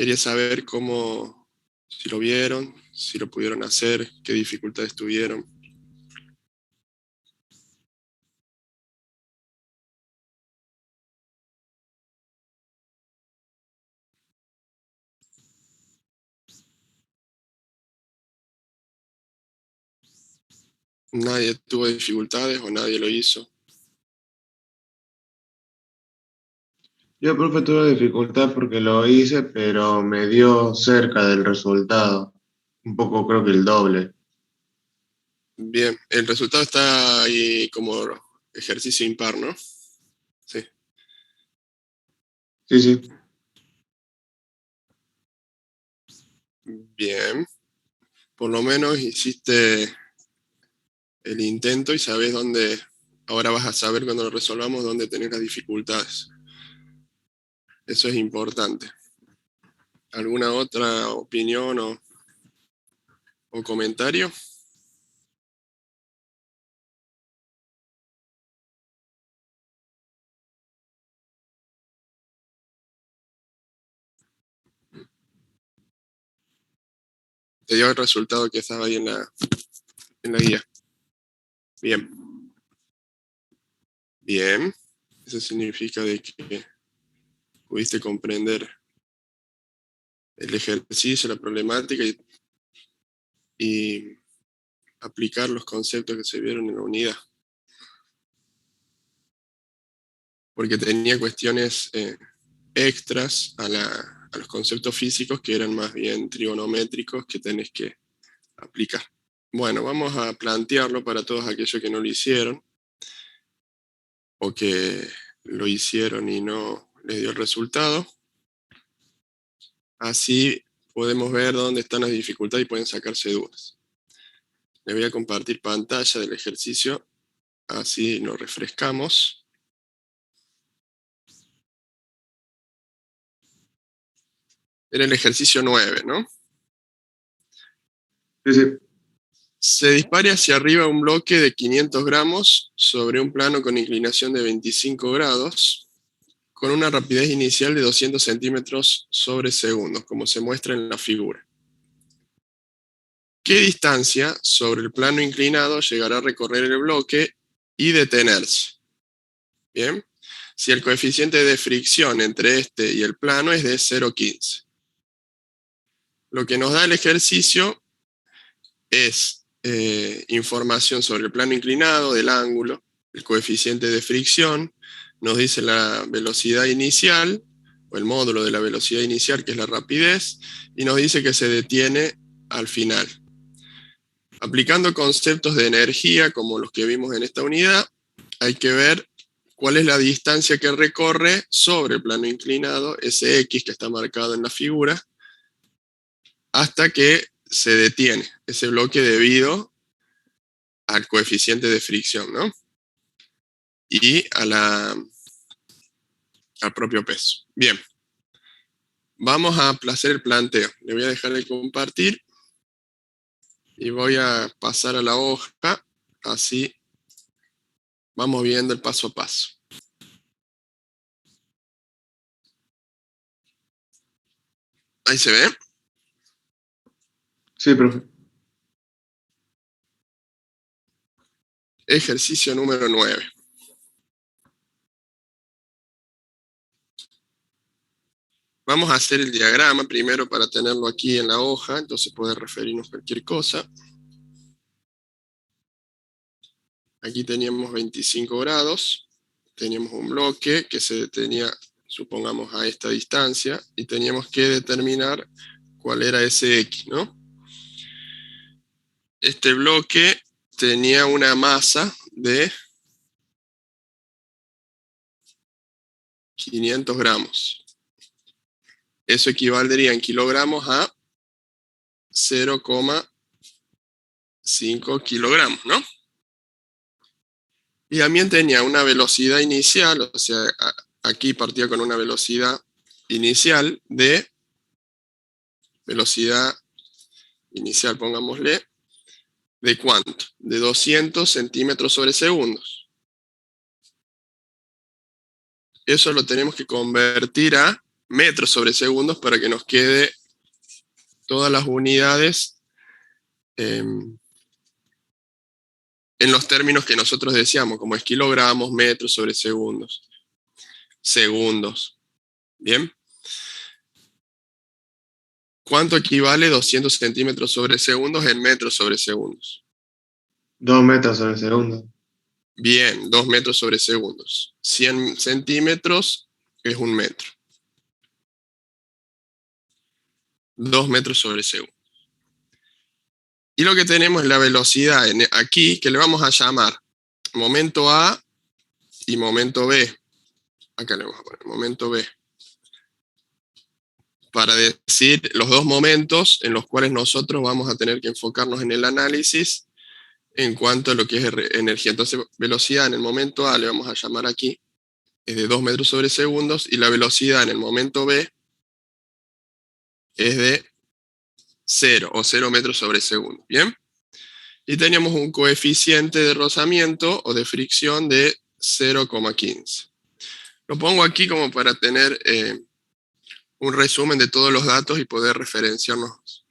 Quería saber cómo, si lo vieron, si lo pudieron hacer, qué dificultades tuvieron. ¿Nadie tuvo dificultades o nadie lo hizo? Yo, profe, tuve dificultad porque lo hice, pero me dio cerca del resultado. Un poco, creo que el doble. Bien, el resultado está ahí como ejercicio impar, ¿no? Sí. Sí, sí. Bien, por lo menos hiciste el intento y sabes dónde, ahora vas a saber cuando lo resolvamos dónde tenés las dificultades. Eso es importante. ¿Alguna otra opinión o comentario? Te dio el resultado que estaba ahí en la guía. Bien, bien. Eso significa de que pudiste comprender el ejercicio, la problemática y aplicar los conceptos que se vieron en la unidad. Porque tenía cuestiones extras a los conceptos físicos que eran más bien trigonométricos que tenés que aplicar. Bueno, vamos a plantearlo para todos aquellos que no lo hicieron o que lo hicieron y no les dio el resultado. Así podemos ver dónde están las dificultades y pueden sacarse dudas. Les voy a compartir pantalla del ejercicio, así nos refrescamos. Era el ejercicio 9, ¿no? Sí, sí. Se dispara hacia arriba un bloque de 500 gramos sobre un plano con inclinación de 25 grados, con una rapidez inicial de 200 centímetros sobre segundo, como se muestra en la figura. ¿Qué distancia sobre el plano inclinado llegará a recorrer el bloque y detenerse? Bien, si el coeficiente de fricción entre este y el plano es de 0,15. Lo que nos da el ejercicio es información sobre el plano inclinado, del ángulo, el coeficiente de fricción, nos dice la velocidad inicial, o el módulo de la velocidad inicial, que es la rapidez, y nos dice que se detiene al final. Aplicando conceptos de energía, como los que vimos en esta unidad, hay que ver cuál es la distancia que recorre sobre el plano inclinado, ese X que está marcado en la figura, hasta que se detiene ese bloque debido al coeficiente de fricción, ¿no? Y al propio peso. Bien, vamos a hacer el planteo. Le voy a dejar de compartir y voy a pasar a la hoja, así vamos viendo el paso a paso. Ahí se ve. Sí, profe. Ejercicio número 9. Vamos a hacer el diagrama primero para tenerlo aquí en la hoja, entonces puede referirnos a cualquier cosa. Aquí teníamos 25 grados, teníamos un bloque que se detenía, supongamos, a esta distancia, y teníamos que determinar cuál era ese X, ¿no? Este bloque tenía una masa de 500 gramos. Eso equivaldría en kilogramos a 0,5 kilogramos, ¿no? Y también tenía una velocidad inicial, o sea, aquí partía con una velocidad inicial de velocidad inicial, pongámosle, ¿de cuánto? De 200 centímetros sobre segundos. Eso lo tenemos que convertir a metros sobre segundos para que nos quede todas las unidades en los términos que nosotros deseamos, como es kilogramos, metros sobre segundos, segundos. ¿Bien? ¿Cuánto equivale 200 centímetros sobre segundos en metros sobre segundos? 2 metros sobre segundo. Bien, 2 metros sobre segundos. 100 centímetros es 1 metro. 2 metros sobre segundo. Y lo que tenemos es la velocidad aquí, que le vamos a llamar momento A y momento B. Acá le vamos a poner momento B. Para decir los dos momentos en los cuales nosotros vamos a tener que enfocarnos en el análisis en cuanto a lo que es energía. Entonces, velocidad en el momento A le vamos a llamar aquí, es de 2 metros sobre segundos, y la velocidad en el momento B es de 0 o 0 metros sobre segundo. ¿Bien? Y teníamos un coeficiente de rozamiento o de fricción de 0,15. Lo pongo aquí como para tener un resumen de todos los datos y poder referenciarnos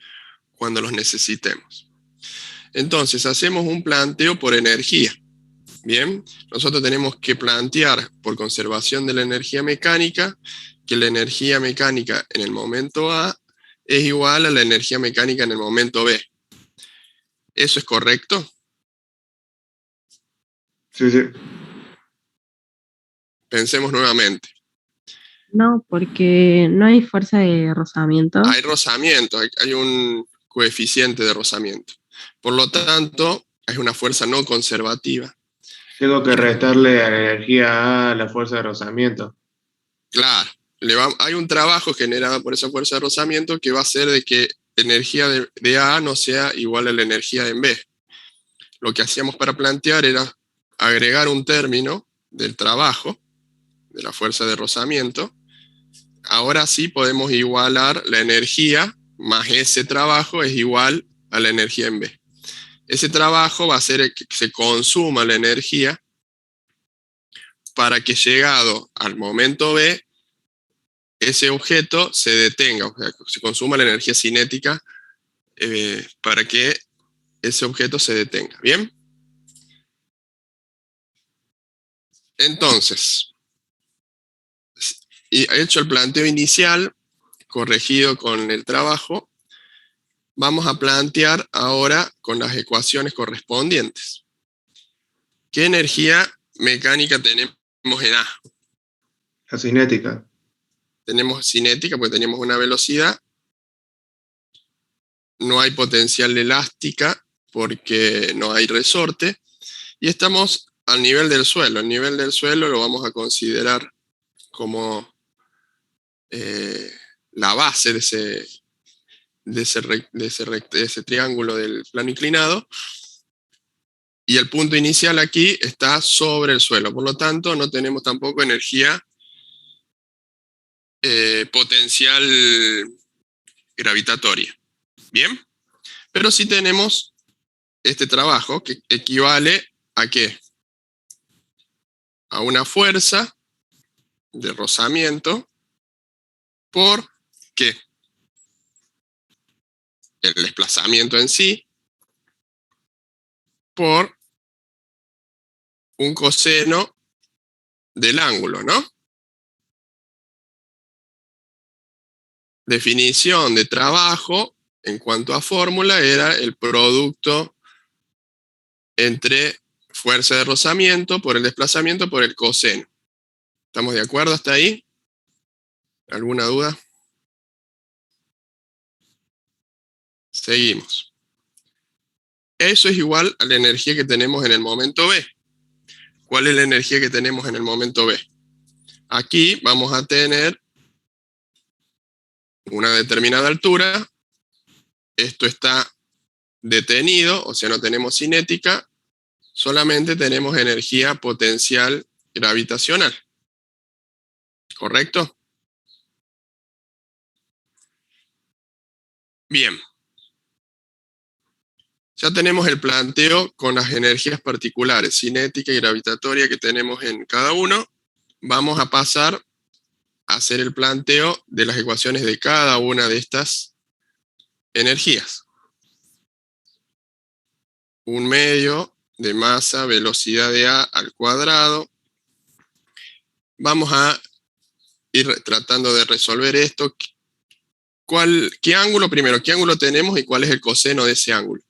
cuando los necesitemos. Entonces, hacemos un planteo por energía. Bien, nosotros tenemos que plantear por conservación de la energía mecánica que la energía mecánica en el momento A es igual a la energía mecánica en el momento B. ¿Eso es correcto? Sí, sí. Pensemos nuevamente. No, porque no hay fuerza de rozamiento. Hay rozamiento, hay un coeficiente de rozamiento. Por lo tanto, es una fuerza no conservativa. Tengo que restarle a la energía a la fuerza de rozamiento. Claro, hay un trabajo generado por esa fuerza de rozamiento que va a hacer de que la energía de A no sea igual a la energía en B. Lo que hacíamos para plantear era agregar un término del trabajo, de la fuerza de rozamiento. Ahora sí podemos igualar la energía más ese trabajo es igual a la energía en B. Ese trabajo va a hacer que se consuma la energía para que llegado al momento B, ese objeto se detenga, o sea, se consuma la energía cinética para que ese objeto se detenga. ¿Bien? Entonces, y hecho el planteo inicial, corregido con el trabajo, vamos a plantear ahora con las ecuaciones correspondientes. ¿Qué energía mecánica tenemos en A? La cinética. Tenemos cinética porque tenemos una velocidad. No hay potencial elástica porque no hay resorte. Y estamos al nivel del suelo. El nivel del suelo lo vamos a considerar como la base de ese triángulo del plano inclinado. Y el punto inicial aquí está sobre el suelo. Por lo tanto, no tenemos tampoco energía potencial gravitatoria. ¿Bien? Pero sí tenemos este trabajo que equivale ¿a qué? A una fuerza de rozamiento por ¿qué? El desplazamiento en sí por un coseno del ángulo, ¿no? Definición de trabajo en cuanto a fórmula era el producto entre fuerza de rozamiento por el desplazamiento por el coseno. ¿Estamos de acuerdo hasta ahí? ¿Alguna duda? Seguimos. Eso es igual a la energía que tenemos en el momento B. ¿Cuál es la energía que tenemos en el momento B? Aquí vamos a tener una determinada altura. Esto está detenido, o sea, no tenemos cinética. Solamente tenemos energía potencial gravitacional. ¿Correcto? Bien. Ya tenemos el planteo con las energías particulares, cinética y gravitatoria que tenemos en cada uno. Vamos a pasar hacer el planteo de las ecuaciones de cada una de estas energías. Un medio de masa, velocidad de A al cuadrado. Vamos a ir tratando de resolver esto. ¿Qué ángulo primero? ¿Qué ángulo tenemos y cuál es el coseno de ese ángulo?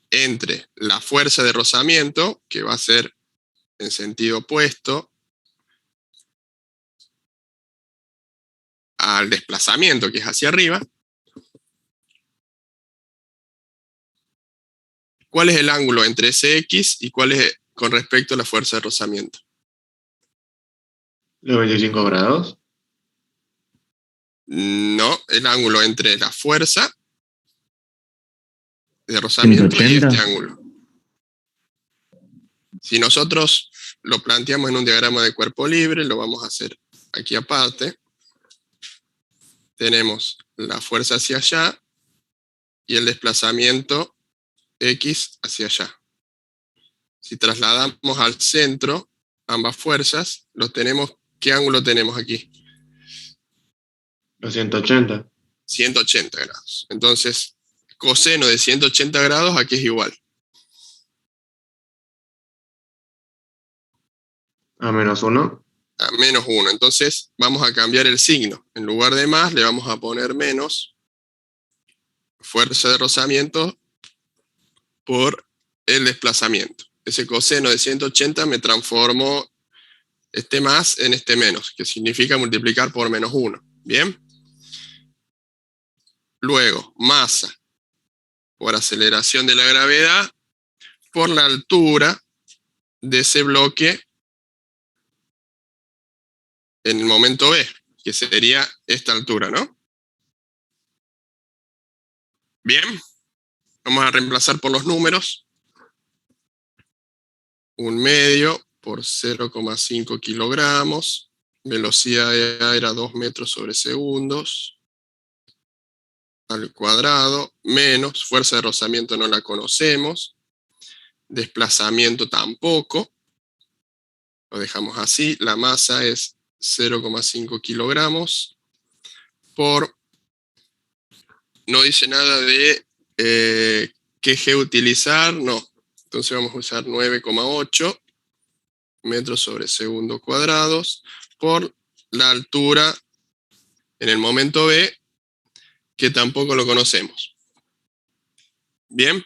Entre la fuerza de rozamiento, que va a ser en sentido opuesto al desplazamiento, que es hacia arriba. ¿Cuál es el ángulo entre ese X y cuál es con respecto a la fuerza de rozamiento? ¿Los 25 grados? No, el ángulo entre la fuerza de rozamiento 180. y este ángulo. Si nosotros lo planteamos en un diagrama de cuerpo libre, lo vamos a hacer aquí aparte. Tenemos la fuerza hacia allá y el desplazamiento X hacia allá. Si trasladamos al centro ambas fuerzas, ¿qué ángulo tenemos aquí? Los 180. 180 grados. Entonces, coseno de 180 grados aquí es igual. A -1. A -1. Entonces, vamos a cambiar el signo. En lugar de más, le vamos a poner menos fuerza de rozamiento por el desplazamiento. Ese coseno de 180 me transformó este más en este menos, que significa multiplicar por -1. ¿Bien? Luego, masa por aceleración de la gravedad por la altura de ese bloque en el momento B, que sería esta altura, ¿no? Bien, vamos a reemplazar por los números. 1/2 por 0,5 kilogramos. Velocidad de A era 2 metros sobre segundos. Al cuadrado, menos, fuerza de rozamiento no la conocemos. Desplazamiento tampoco. Lo dejamos así. La masa es 0,5 kilogramos por... No dice nada de qué G utilizar, no. Entonces vamos a usar 9,8 metros sobre segundo cuadrados por la altura en el momento B, que tampoco lo conocemos. Bien.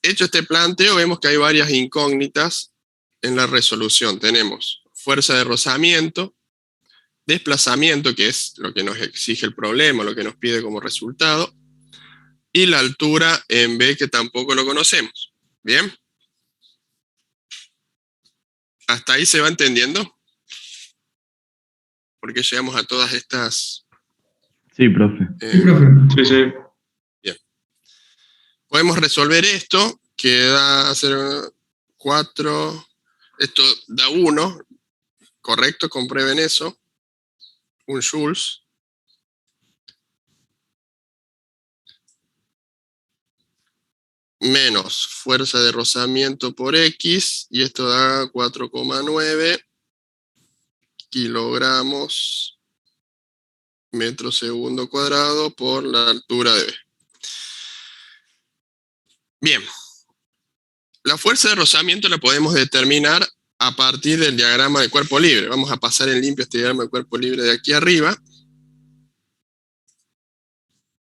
Hecho este planteo, vemos que hay varias incógnitas en la resolución. Tenemos fuerza de rozamiento, desplazamiento, que es lo que nos exige el problema, lo que nos pide como resultado, y la altura en B, que tampoco lo conocemos. ¿Bien? ¿Hasta ahí se va entendiendo? Porque llegamos a todas estas... Sí, profe. Sí, profe. Sí, sí. Bien. Podemos resolver esto, que da 4, esto da 1, correcto, comprueben eso, 1 joules. Menos fuerza de rozamiento por X, y esto da 4,9 kilogramos metro segundo cuadrado por la altura de B. Bien, la fuerza de rozamiento la podemos determinar a partir del diagrama de cuerpo libre. Vamos a pasar en limpio este diagrama de cuerpo libre de aquí arriba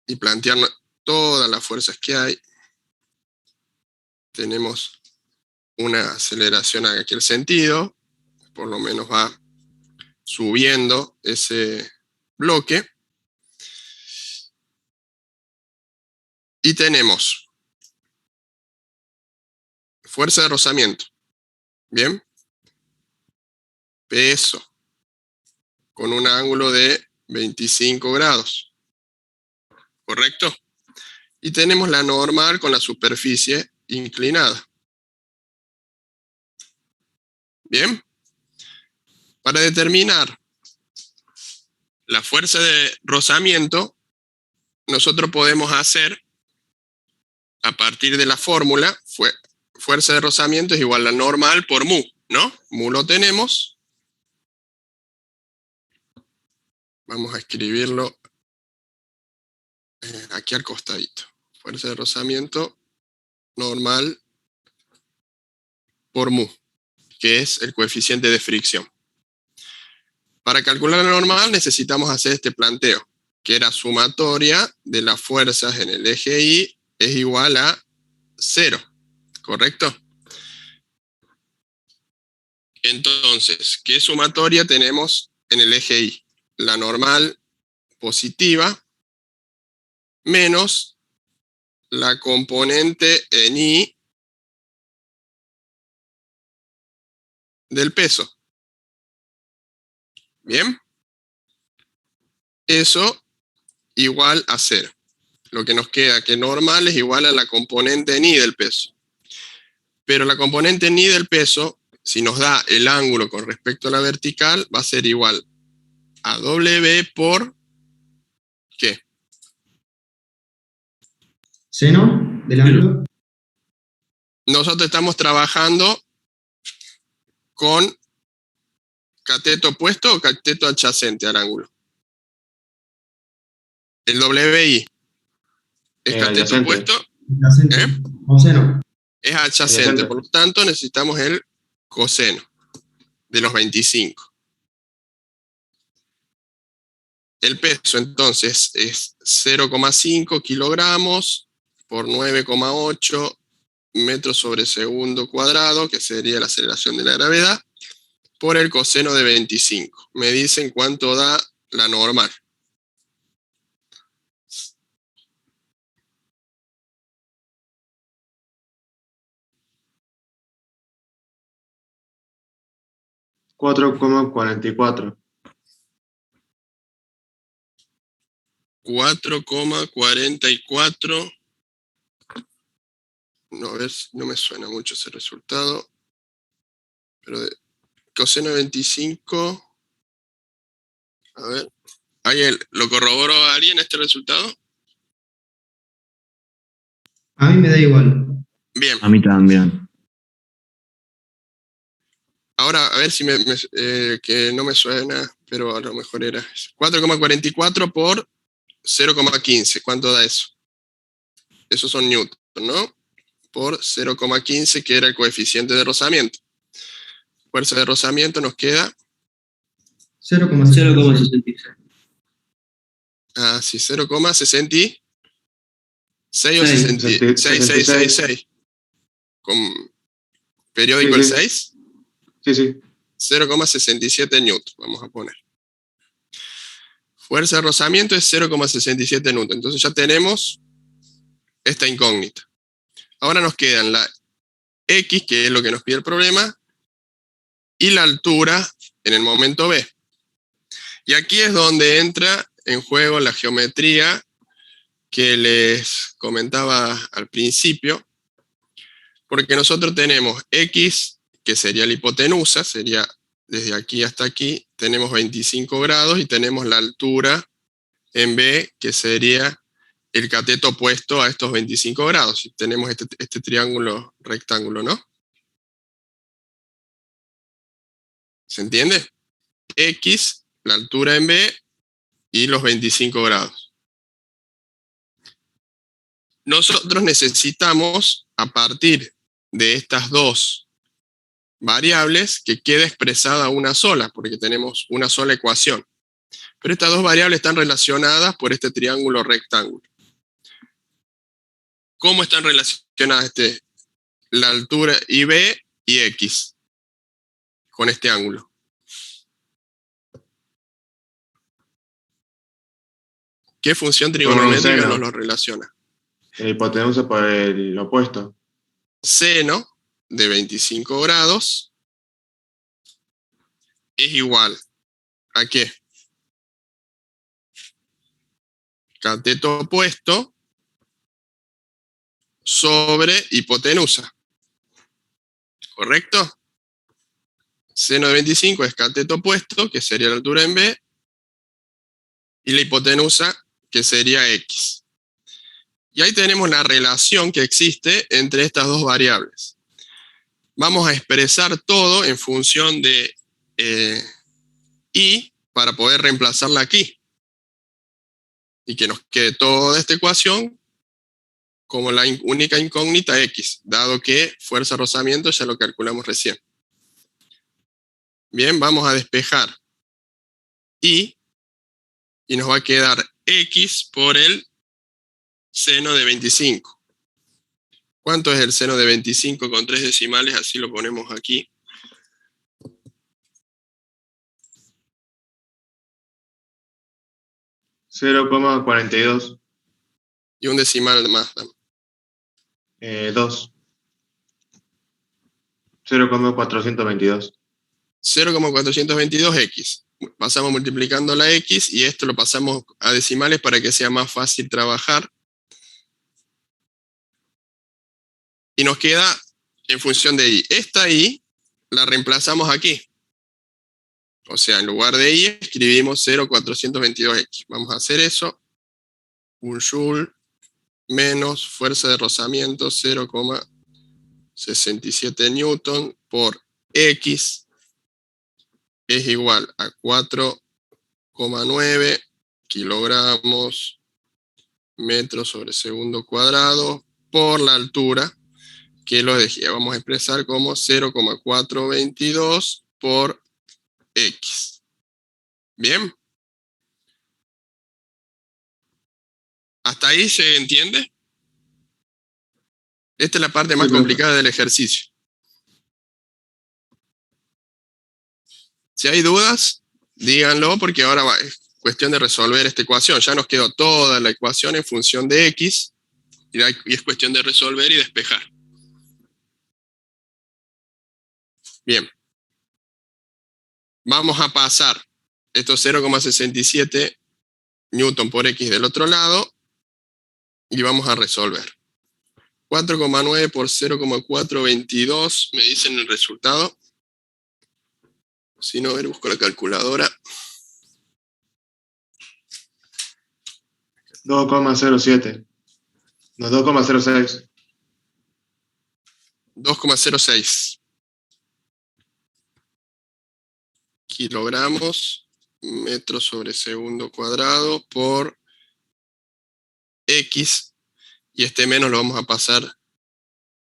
y plantear todas las fuerzas que hay. Tenemos una aceleración en aquel sentido, por lo menos va subiendo ese bloque. Y tenemos fuerza de rozamiento. Bien. Peso. Con un ángulo de 25 grados. ¿Correcto? Y tenemos la normal con la superficie inclinada. Bien. Para determinar la fuerza de rozamiento, nosotros podemos hacer, a partir de la fórmula, fuerza de rozamiento es igual a la normal por mu, ¿no? Mu lo tenemos, Vamos a escribirlo aquí al costadito. Fuerza de rozamiento normal por mu, que es el coeficiente de fricción. Para calcular la normal necesitamos hacer este planteo, que la sumatoria de las fuerzas en el eje Y es igual a 0, ¿correcto? Entonces, ¿qué sumatoria tenemos en el eje Y? La normal positiva menos la componente en Y del peso. ¿Bien? Eso igual a 0. Lo que nos queda que normal es igual a la componente en Y del peso. Pero la componente en Y del peso, si nos da el ángulo con respecto a la vertical, va a ser igual a W por ¿qué? Seno del ángulo. Nosotros estamos trabajando con cateto opuesto o cateto adyacente al ángulo. El WI es cateto adyacente. opuesto, Adyacente. O seno. es adyacente, Adyacente. por lo tanto necesitamos el coseno de los 25. El peso entonces es 0,5 kilogramos por 9,8 metros sobre segundo cuadrado, que sería la aceleración de la gravedad, por el coseno de 25. Me dicen cuánto da la normal. $4,44. 4,44. No, a ver, no me suena mucho ese resultado. Pero de coseno de 25. A ver. ¿Lo corroboró alguien este resultado? A mí me da igual. Bien. A mí también. Ahora, a ver si que no me suena, pero a lo mejor era 4,44 por 0,15. ¿Cuánto da eso? Esos son newton, ¿no? Por 0,15, que era el coeficiente de rozamiento. Fuerza de rozamiento nos queda... 0,66. Ah, sí, 0,66 o 66. 6666. ¿Con periódico Sí, el sí. 6? Sí. 0,67 newton, vamos a poner. Fuerza de rozamiento es 0,67 newton. Entonces ya tenemos esta incógnita. Ahora nos quedan la X, que es lo que nos pide el problema, y la altura en el momento B. Y aquí es donde entra en juego la geometría que les comentaba al principio, porque nosotros tenemos X, que sería la hipotenusa, sería desde aquí hasta aquí, tenemos 25 grados y tenemos la altura en B, que sería el cateto opuesto a estos 25 grados. Y tenemos este triángulo rectángulo, ¿no? ¿Se entiende? X, la altura en B y los 25 grados. Nosotros necesitamos, a partir de estas dos variables, que quede expresada una sola, porque tenemos una sola ecuación. Pero estas dos variables están relacionadas por este triángulo rectángulo. ¿Cómo están relacionadas la altura IB y X con este ángulo? ¿Qué función trigonométrica seno. nos lo relaciona? La hipotenusa por el opuesto. Seno de 25 grados es igual ¿a qué? Cateto opuesto sobre hipotenusa. ¿Correcto? Seno de 25 es cateto opuesto, que sería la altura en B, y la hipotenusa, que sería X. Y ahí tenemos la relación que existe entre estas dos variables. Vamos a expresar todo en función de Y, para poder reemplazarla aquí. Y que nos quede toda esta ecuación como la única incógnita X, dado que fuerza rozamiento ya lo calculamos recién. Bien, vamos a despejar y nos va a quedar X por el seno de 25. ¿Cuánto es el seno de 25 con 3 decimales? Así lo ponemos aquí. $0,42. Y un decimal más. 2. 0,422. 0,422x. Pasamos multiplicando la x y esto lo pasamos a decimales para que sea más fácil trabajar. Y nos queda en función de y. Esta y la reemplazamos aquí. O sea, en lugar de y escribimos 0,422x. Vamos a hacer eso. 1 joule menos fuerza de rozamiento 0,67 newton por x es igual a 4,9 kilogramos metros sobre segundo cuadrado por la altura, que lo vamos a expresar como 0,422 por x. ¿Bien? ¿Hasta ahí se entiende? Esta es la parte más complicada del ejercicio. Si hay dudas, díganlo, porque ahora es cuestión de resolver esta ecuación. Ya nos quedó toda la ecuación en función de x, y es cuestión de resolver y despejar. Bien. Vamos a pasar estos 0,67 newton por x del otro lado, y vamos a resolver. 4,9 por 0,422, me dicen el resultado. Si no, a ver, busco la calculadora. 2,07. No, 2,06. 2,06 kilogramos metros sobre segundo cuadrado por x, y este menos lo vamos a pasar,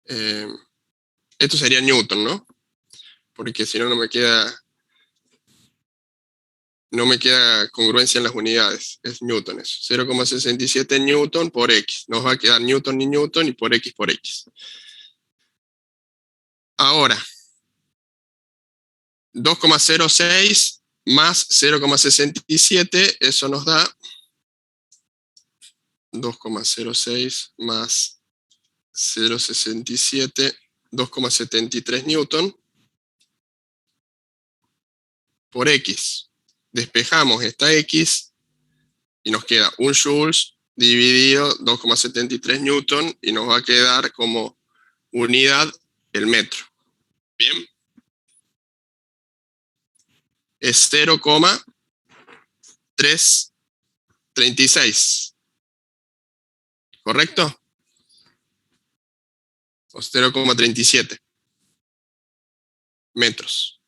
esto sería newton, ¿no? Porque si no, no me queda congruencia en las unidades, es newton eso. 0,67 newton por x, nos va a quedar newton y newton y por x. Ahora, 2,06 más 0,67, eso nos da 2,06 más 0,67, 2,73 newton por x. Despejamos esta x y nos queda 1 joules dividido 2,73 newton y nos va a quedar como unidad el metro. Bien. Es 0,336. ¿Correcto? O 0,37 metros.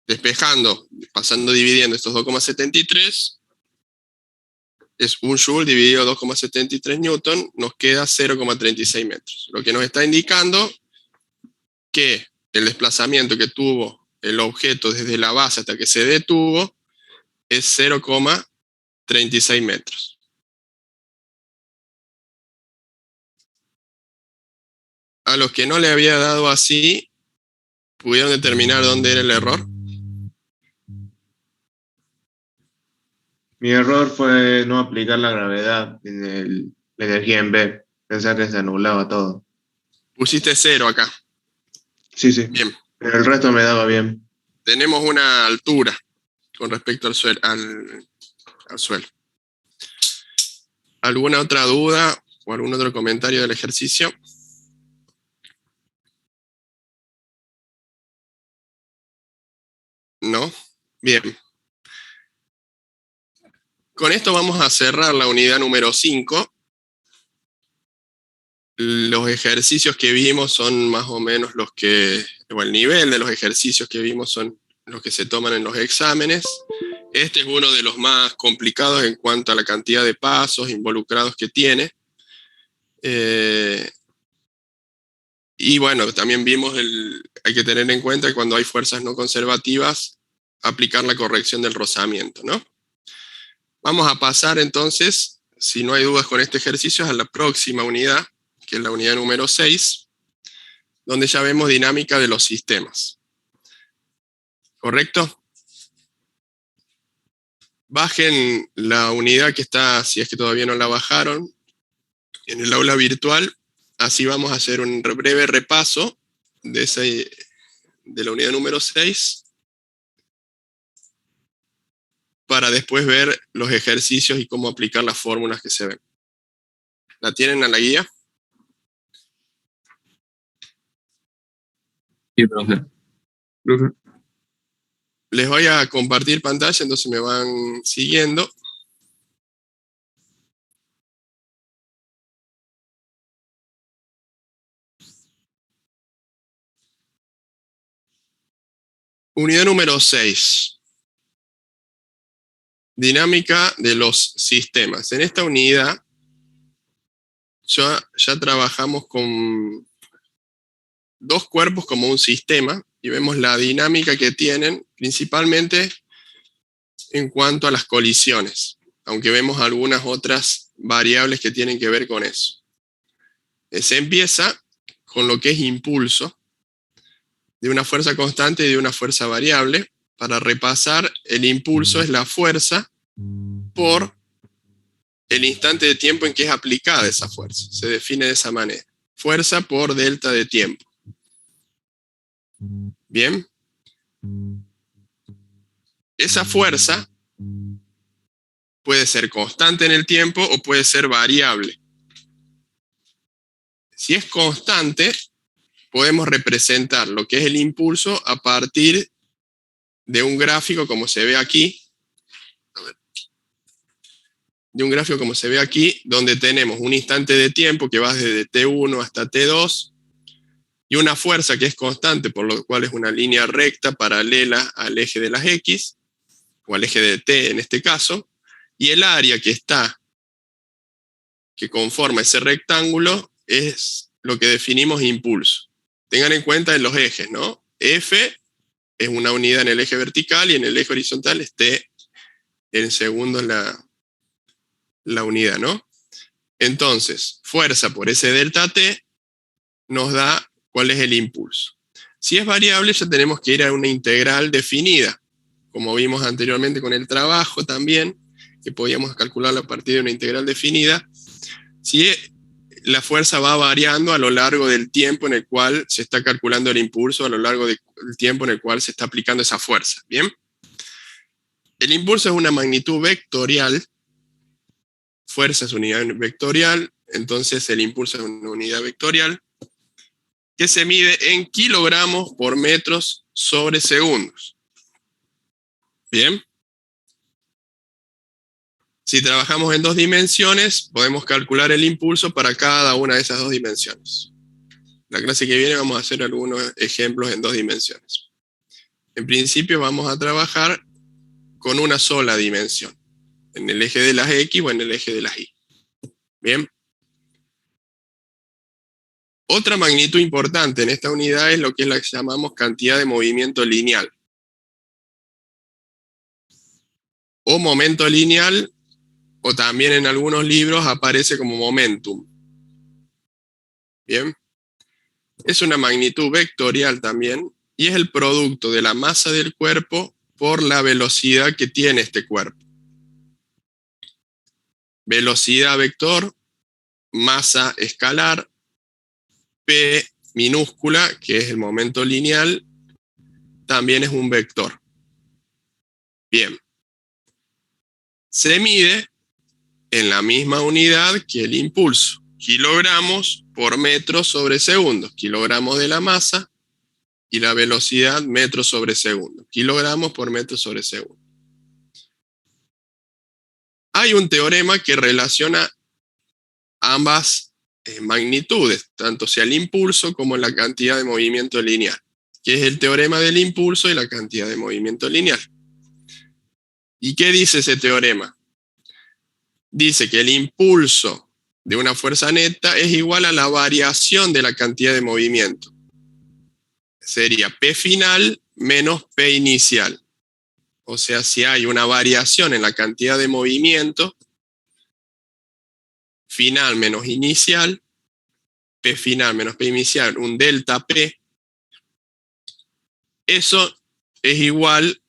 Despejando, dividiendo estos 2,73, es 1 joule dividido 2,73 newton, nos queda 0,36 metros. Lo que nos está indicando que el desplazamiento que tuvo el objeto desde la base hasta que se detuvo es 0,36 metros. A los que no le había dado así, ¿pudieron determinar dónde era el error? Mi error fue no aplicar la gravedad en la energía en B. Pensaba que se anulaba todo. Pusiste 0 acá. Sí. Bien. Pero el resto me daba bien. Tenemos una altura con respecto al suelo. ¿Alguna otra duda o algún otro comentario del ejercicio? ¿No? Bien. Con esto vamos a cerrar la unidad número 5. Los ejercicios que vimos son más o menos el nivel de los ejercicios que vimos son los que se toman en los exámenes. Este es uno de los más complicados en cuanto a la cantidad de pasos involucrados que tiene. Y bueno, también vimos hay que tener en cuenta que cuando hay fuerzas no conservativas, aplicar la corrección del rozamiento, ¿no? Vamos a pasar entonces, si no hay dudas con este ejercicio, a la próxima unidad, que es la unidad número 6, donde ya vemos dinámica de los sistemas. ¿Correcto? Bajen la unidad que está, si es que todavía no la bajaron, en el aula virtual. Así vamos a hacer un breve repaso de la unidad número 6, para después ver los ejercicios y cómo aplicar las fórmulas que se ven. ¿La tienen a la guía? Sí, profe. Les voy a compartir pantalla, entonces me van siguiendo. Unidad número 6. Dinámica de los sistemas. En esta unidad ya trabajamos con dos cuerpos como un sistema y vemos la dinámica que tienen, principalmente en cuanto a las colisiones, aunque vemos algunas otras variables que tienen que ver con eso. Se empieza con lo que es impulso, de una fuerza constante y de una fuerza variable. Para repasar, el impulso es la fuerza por el instante de tiempo en que es aplicada esa fuerza. Se define de esa manera. Fuerza por delta de tiempo. Bien. Esa fuerza puede ser constante en el tiempo o puede ser variable. Si es constante, podemos representar lo que es el impulso a partir de un gráfico como se ve aquí. De un gráfico como se ve aquí, donde tenemos un instante de tiempo que va desde T1 hasta T2, y una fuerza que es constante, por lo cual es una línea recta paralela al eje de las X, o al eje de T en este caso, y el área que conforma ese rectángulo es lo que definimos impulso. Tengan en cuenta en los ejes, ¿no? F es una unidad en el eje vertical y en el eje horizontal es T en segundo la unidad, ¿no? Entonces, fuerza por ese delta T nos da cuál es el impulso. Si es variable, ya tenemos que ir a una integral definida, como vimos anteriormente con el trabajo también, que podíamos calcularla a partir de una integral definida. Si la fuerza va variando a lo largo del tiempo en el cual se está calculando el impulso, a lo largo del tiempo en el cual se está aplicando esa fuerza. ¿Bien? El impulso es una magnitud vectorial. Fuerza es unidad vectorial, entonces el impulso es una unidad vectorial que se mide en kilogramos por metros sobre segundos. ¿Bien? Si trabajamos en 2 dimensiones, podemos calcular el impulso para cada una de esas 2 dimensiones. La clase que viene vamos a hacer algunos ejemplos en 2 dimensiones. En principio vamos a trabajar con una sola dimensión, en el eje de las X o en el eje de las Y. Bien. Otra magnitud importante en esta unidad es lo que es la que llamamos cantidad de movimiento lineal. O momento lineal, o también en algunos libros aparece como momentum. Bien. Es una magnitud vectorial también, y es el producto de la masa del cuerpo por la velocidad que tiene este cuerpo. Velocidad vector, masa escalar, P minúscula, que es el momento lineal, también es un vector. Bien. Se mide en la misma unidad que el impulso. Kilogramos por metro sobre segundo. Kilogramos de la masa y la velocidad metro sobre segundo. Kilogramos por metro sobre segundo. Hay un teorema que relaciona ambas magnitudes, tanto sea el impulso como la cantidad de movimiento lineal. que es el teorema del impulso y la cantidad de movimiento lineal. ¿Y qué dice ese teorema? Dice que el impulso de una fuerza neta es igual a la variación de la cantidad de movimiento. Sería P final menos P inicial. O sea, si hay una variación en la cantidad de movimiento, final menos inicial, P final menos P inicial, un delta P, eso es igual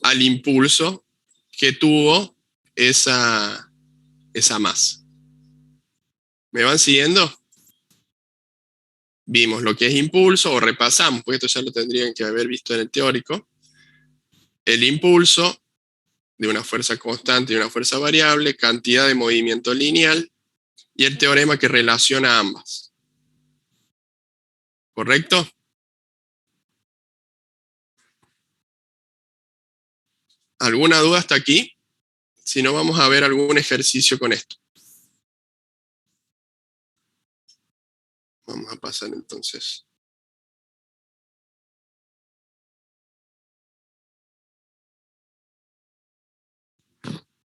al impulso que tuvo esa masa. ¿Me van siguiendo? Vimos lo que es impulso, o repasamos, porque esto ya lo tendrían que haber visto en el teórico. El impulso de una fuerza constante y una fuerza variable, cantidad de movimiento lineal, y el teorema que relaciona ambas. ¿Correcto? ¿Alguna duda hasta aquí? Si no, vamos a ver algún ejercicio con esto. Vamos a pasar entonces.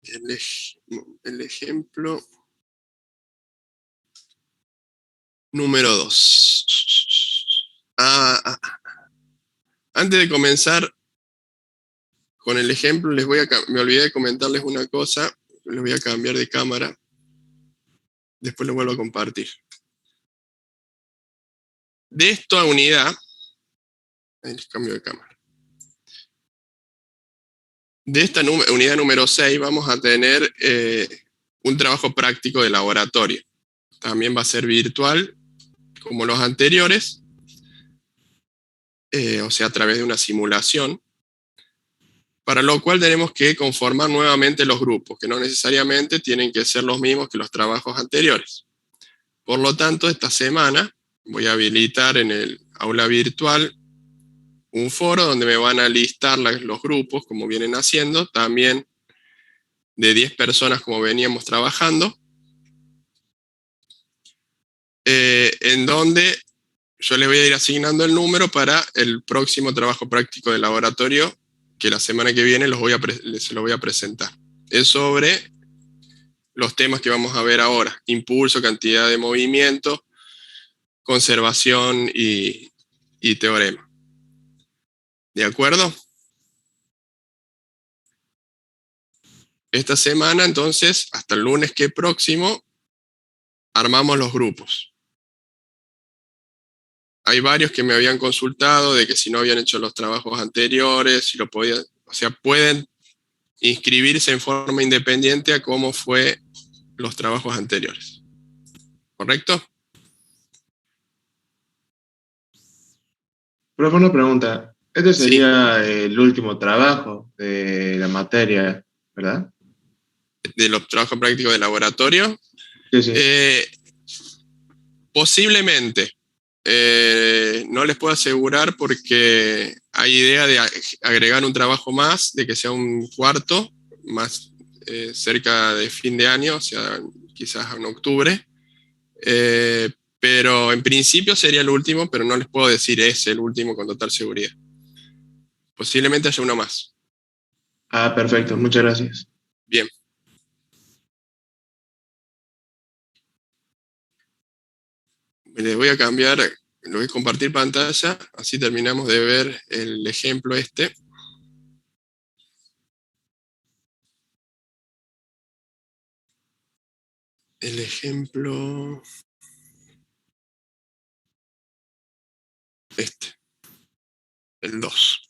El ejemplo número 2. Antes de comenzar con el ejemplo, me olvidé de comentarles una cosa. Les voy a cambiar de cámara. Después lo vuelvo a compartir. De esta unidad, cambio de cámara. De esta unidad número 6 vamos a tener un trabajo práctico de laboratorio. También va a ser virtual, como los anteriores, o sea, a través de una simulación, para lo cual tenemos que conformar nuevamente los grupos, que no necesariamente tienen que ser los mismos que los trabajos anteriores. Por lo tanto, esta semana voy a habilitar en el aula virtual un foro donde me van a listar los grupos, como vienen haciendo, también de 10 personas como veníamos trabajando, en donde yo les voy a ir asignando el número para el próximo trabajo práctico de laboratorio, que la semana que viene se los voy a presentar. Es sobre los temas que vamos a ver ahora: impulso, cantidad de movimiento, conservación y teorema. ¿De acuerdo? Esta semana, entonces, hasta el lunes que próximo, armamos los grupos. Hay varios que me habían consultado de que si no habían hecho los trabajos anteriores, si lo podían, o sea, pueden inscribirse en forma independiente a cómo fue los trabajos anteriores. ¿Correcto? Profe, una pregunta. Este Sí. sería el último trabajo de la materia, ¿verdad? De los trabajos prácticos de laboratorio. Sí, sí. Posiblemente. No les puedo asegurar porque hay idea de agregar un trabajo más, de que sea un cuarto, más cerca de fin de año, o sea, quizás en octubre. Pero en principio sería el último, pero no les puedo decir es el último con total seguridad. Posiblemente haya uno más. Ah, perfecto. Muchas gracias. Bien. Les voy a cambiar, lo voy a compartir pantalla, así terminamos de ver el ejemplo este. El ejemplo este, el 2.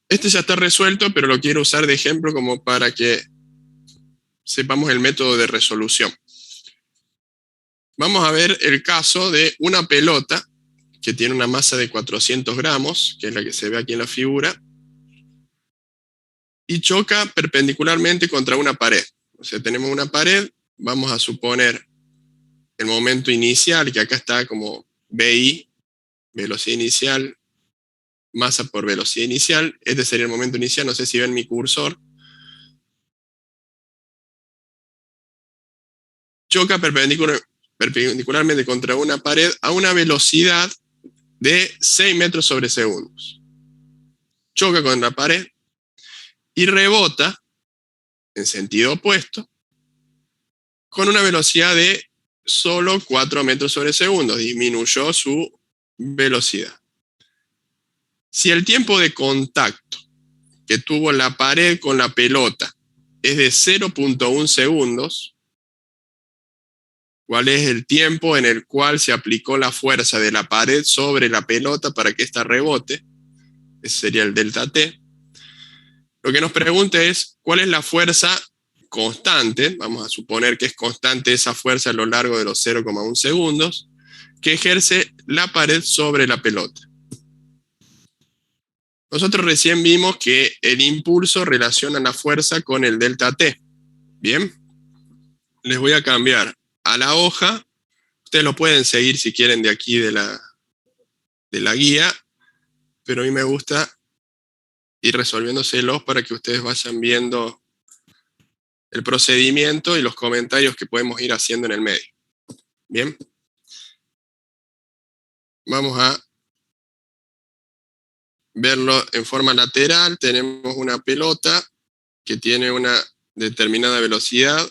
Este ya está resuelto, pero lo quiero usar de ejemplo como para que sepamos el método de resolución. Vamos a ver el caso de una pelota que tiene una masa de 400 gramos, que es la que se ve aquí en la figura, y choca perpendicularmente contra una pared. O sea, tenemos una pared, vamos a suponer el momento inicial, que acá está como VI, velocidad inicial, masa por velocidad inicial. Este sería el momento inicial, no sé si ven mi cursor. Choca perpendicularmente contra una pared a una velocidad de 6 metros sobre segundos. Choca con la pared y rebota en sentido opuesto con una velocidad de solo 4 metros sobre segundos. Disminuyó su velocidad. Si el tiempo de contacto que tuvo la pared con la pelota es de 0.1 segundos, ¿cuál es el tiempo en el cual se aplicó la fuerza de la pared sobre la pelota para que ésta rebote? Ese sería el delta T. Lo que nos pregunta es, ¿cuál es la fuerza constante? Vamos a suponer que es constante esa fuerza a lo largo de los 0,1 segundos que ejerce la pared sobre la pelota. Nosotros recién vimos que el impulso relaciona la fuerza con el delta T. Bien, les voy a cambiar a la hoja. Ustedes lo pueden seguir si quieren de aquí de la guía, pero a mí me gusta ir resolviéndoselos para que ustedes vayan viendo el procedimiento y los comentarios que podemos ir haciendo en el medio. Bien, vamos a verlo en forma lateral. Tenemos una pelota que tiene una determinada velocidad,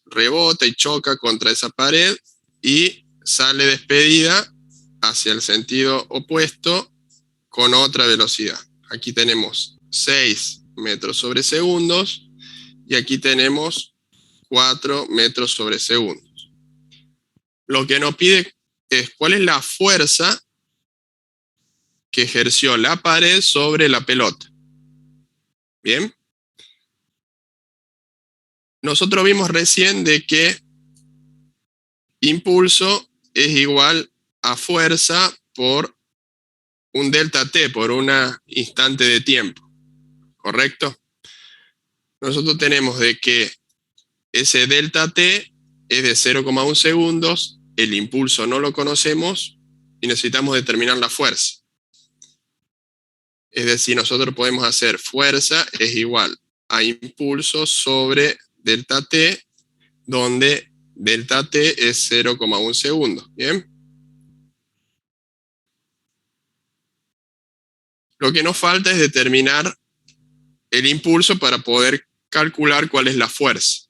rebota y choca contra esa pared y sale despedida hacia el sentido opuesto con otra velocidad. Aquí tenemos 6 metros sobre segundos y aquí tenemos 4 metros sobre segundos. Lo que nos pide es cuál es la fuerza que ejerció la pared sobre la pelota. Bien. Nosotros vimos recién de que impulso es igual a fuerza por un delta T, por un instante de tiempo. ¿Correcto? Nosotros tenemos de que ese delta T es de 0,1 segundos, el impulso no lo conocemos y necesitamos determinar la fuerza. Es decir, nosotros podemos hacer fuerza es igual a impulso sobre delta T, donde delta T es 0,1 segundo. ¿Bien? Lo que nos falta es determinar el impulso para poder calcular cuál es la fuerza.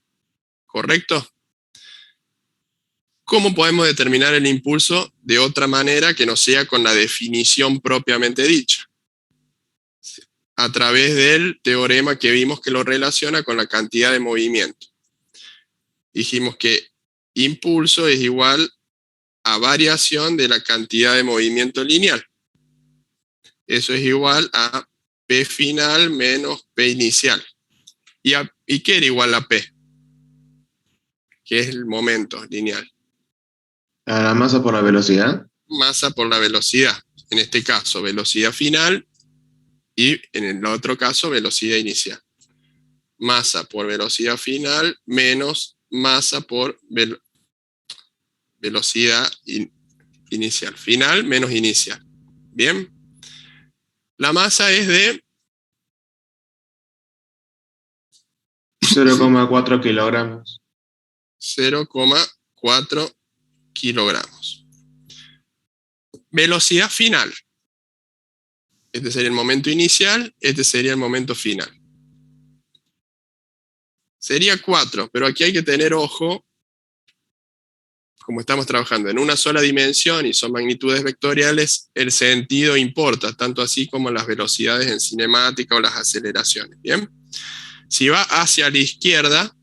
¿Correcto? ¿Cómo podemos determinar el impulso de otra manera que no sea con la definición propiamente dicha? A través del teorema que vimos que lo relaciona con la cantidad de movimiento. Dijimos que impulso es igual a variación de la cantidad de movimiento lineal. Eso es igual a P final menos P inicial. ¿Y qué era igual a P? Que es el momento lineal. ¿A la masa por la velocidad? Masa por la velocidad. En este caso, velocidad final y en el otro caso, velocidad inicial. Masa por velocidad final menos masa por velocidad inicial. Final menos inicial. Bien. La masa es de 0,4 kilogramos. 0,4 kilogramos. Velocidad final. Este sería el momento inicial, este sería el momento final. Sería 4, pero aquí hay que tener ojo, como estamos trabajando en una sola dimensión y son magnitudes vectoriales, el sentido importa, tanto así como las velocidades en cinemática o las aceleraciones. ¿Bien? Si va hacia la izquierda,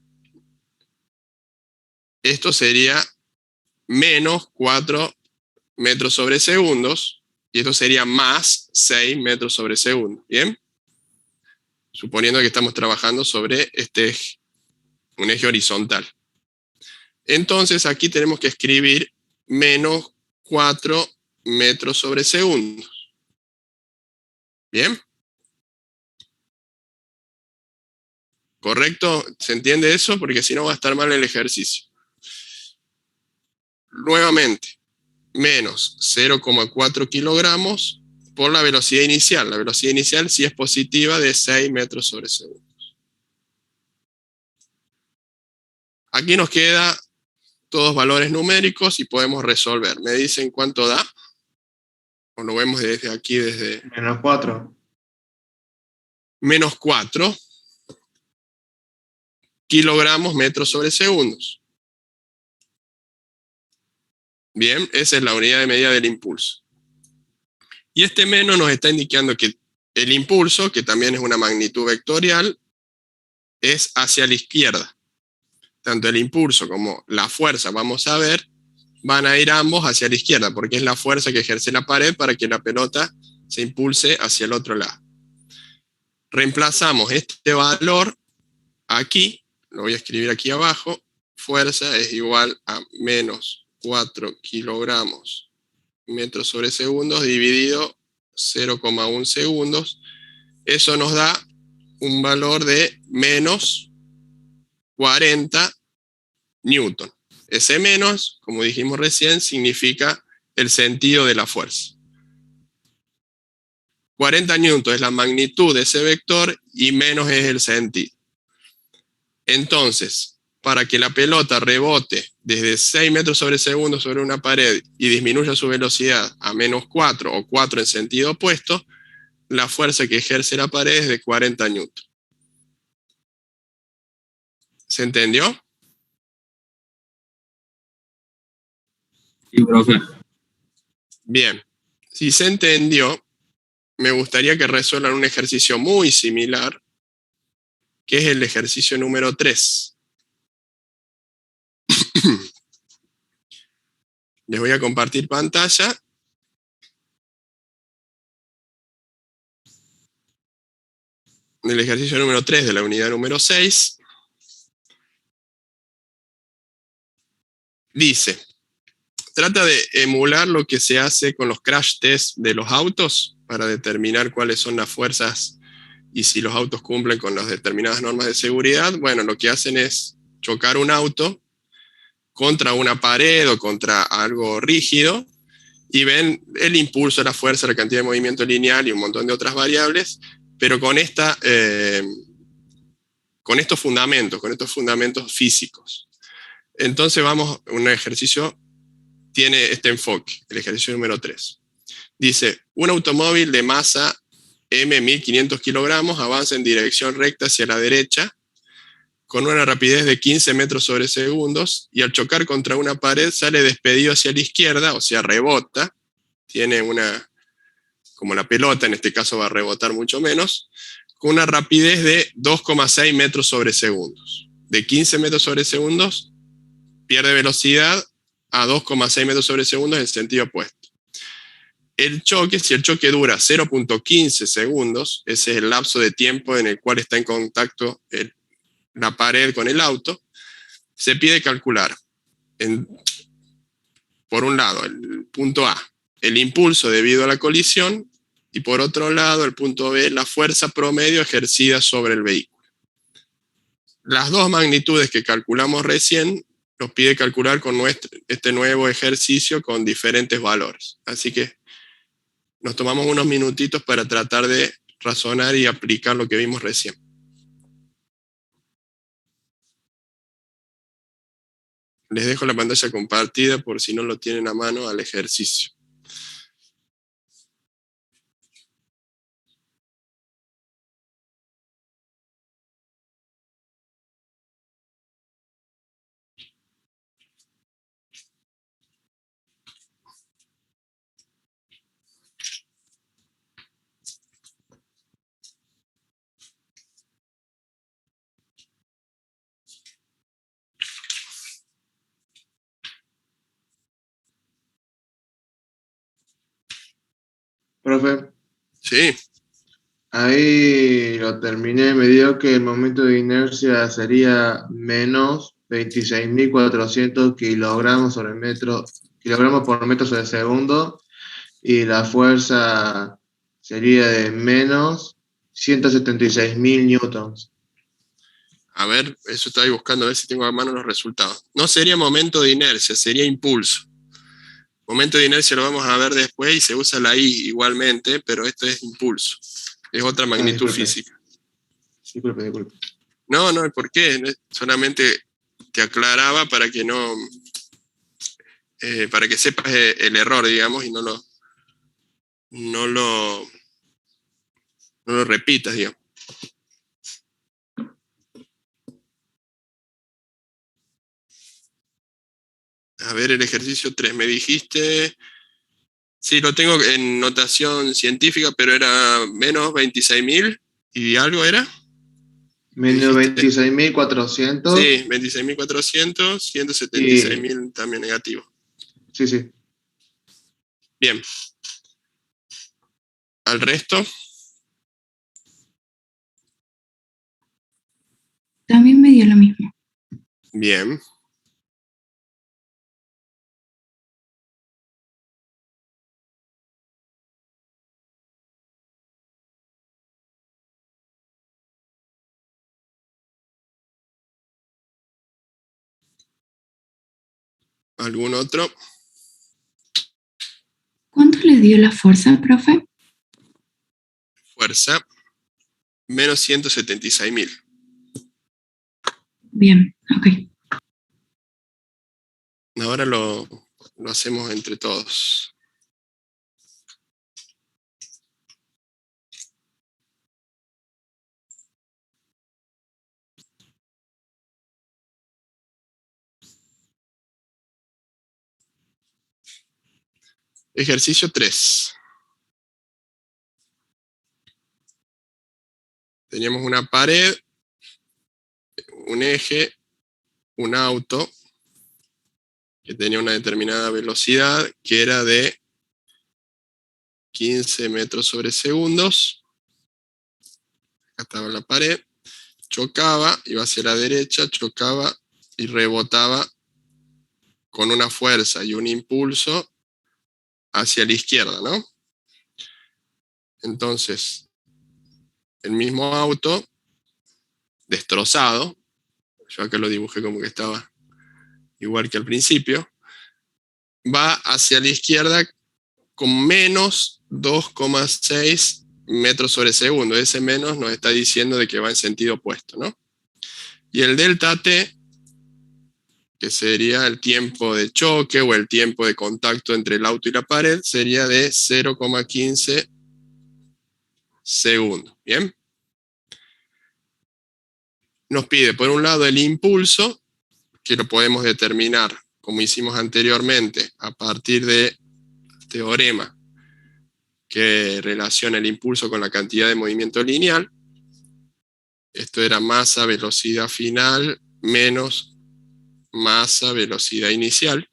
esto sería menos 4 metros sobre segundos, y esto sería más 6 metros sobre segundo. ¿Bien? Suponiendo que estamos trabajando sobre este eje, un eje horizontal. Entonces aquí tenemos que escribir menos 4 metros sobre segundos. ¿Bien? ¿Correcto? ¿Se entiende eso? Porque si no va a estar mal el ejercicio. Nuevamente, menos 0,4 kilogramos por la velocidad inicial. La velocidad inicial sí es positiva de 6 metros sobre segundos. Aquí nos queda todos valores numéricos y podemos resolver. ¿Me dicen cuánto da? O lo vemos desde aquí, desde... -4. Menos 4 kilogramos metros sobre segundos. Bien, esa es la unidad de medida del impulso. Y este menos nos está indicando que el impulso, que también es una magnitud vectorial, es hacia la izquierda. Tanto el impulso como la fuerza, vamos a ver, van a ir ambos hacia la izquierda, porque es la fuerza que ejerce la pared para que la pelota se impulse hacia el otro lado. Reemplazamos este valor aquí, lo voy a escribir aquí abajo, fuerza es igual a menos 4 kilogramos metros sobre segundos dividido 0,1 segundos. Eso nos da un valor de menos 40 newton. Ese menos, como dijimos recién, significa el sentido de la fuerza. 40 newton es la magnitud de ese vector y menos es el sentido. Entonces, para que la pelota rebote desde 6 metros sobre segundo sobre una pared y disminuya su velocidad a menos 4 o 4 en sentido opuesto, la fuerza que ejerce la pared es de 40 newton. ¿Se entendió? Sí, profe. Bien. Si se entendió, me gustaría que resuelvan un ejercicio muy similar, que es el ejercicio número 3. Les voy a compartir pantalla. El ejercicio número 3 de la unidad número 6. Dice, trata de emular lo que se hace con los crash test de los autos para determinar cuáles son las fuerzas y si los autos cumplen con las determinadas normas de seguridad. Bueno, lo que hacen es chocar un auto contra una pared o contra algo rígido y ven el impulso, la fuerza, la cantidad de movimiento lineal y un montón de otras variables, pero con estos fundamentos físicos. Entonces vamos, un ejercicio tiene este enfoque, el ejercicio número 3. Dice, un automóvil de masa M 1500 kilogramos avanza en dirección recta hacia la derecha con una rapidez de 15 metros sobre segundos y al chocar contra una pared sale despedido hacia la izquierda, o sea, rebota, tiene como la pelota, en este caso va a rebotar mucho menos, con una rapidez de 2,6 metros sobre segundos. De 15 metros sobre segundos pierde velocidad a 2,6 metros sobre segundos en sentido opuesto. Si el choque dura 0,15 segundos, ese es el lapso de tiempo en el cual está en contacto la pared con el auto, se pide calcular, por un lado, el punto A, el impulso debido a la colisión, y por otro lado, el punto B, la fuerza promedio ejercida sobre el vehículo. Las dos magnitudes que calculamos recién nos pide calcular con este nuevo ejercicio con diferentes valores. Así que nos tomamos unos minutitos para tratar de razonar y aplicar lo que vimos recién. Les dejo la pantalla compartida por si no lo tienen a mano al ejercicio. Profe, Sí, ahí lo terminé, me dio que el momento de inercia sería menos 26.400 kilogramos por metro sobre segundo, y la fuerza sería de menos 176.000 newtons. a ver, eso estaba buscando a ver si tengo a mano los resultados. No sería momento de inercia, sería impulso. Momento de inercia lo vamos a ver después y se usa la I igualmente, pero esto es impulso. Es otra magnitud física. Disculpe. No, ¿por qué? Solamente te aclaraba para que no para que sepas el error, digamos, y no lo repitas, digamos. A ver, el ejercicio 3, me dijiste... Sí, lo tengo en notación científica, pero era menos 26.000 y algo era. Menos Dijiste. 26.400. Sí, 26.400, 176.000 también negativo. Sí, sí. Bien. Al resto, También me dio lo mismo. bien. ¿Algún otro? ¿Cuánto le dio la fuerza, profe? Fuerza, menos 176.000. Bien, ok. Ahora lo hacemos entre todos. Ejercicio 3. Teníamos una pared, un eje, un auto que tenía una determinada velocidad que era de 15 metros sobre segundos. Acá estaba la pared. Chocaba, iba hacia la derecha, chocaba y rebotaba con una fuerza y un impulso hacia la izquierda, ¿no? Entonces, el mismo auto, destrozado, yo acá lo dibujé como que estaba igual que al principio, va hacia la izquierda con menos 2,6 metros sobre segundo. Ese menos nos está diciendo de que va en sentido opuesto, ¿no? Y el delta T, que sería el tiempo de choque o el tiempo de contacto entre el auto y la pared, sería de 0,15 segundos. ¿Bien? Nos pide, por un lado, el impulso, que lo podemos determinar, como hicimos anteriormente, a partir del teorema que relaciona el impulso con la cantidad de movimiento lineal. Esto era masa, velocidad final, menos masa, velocidad inicial.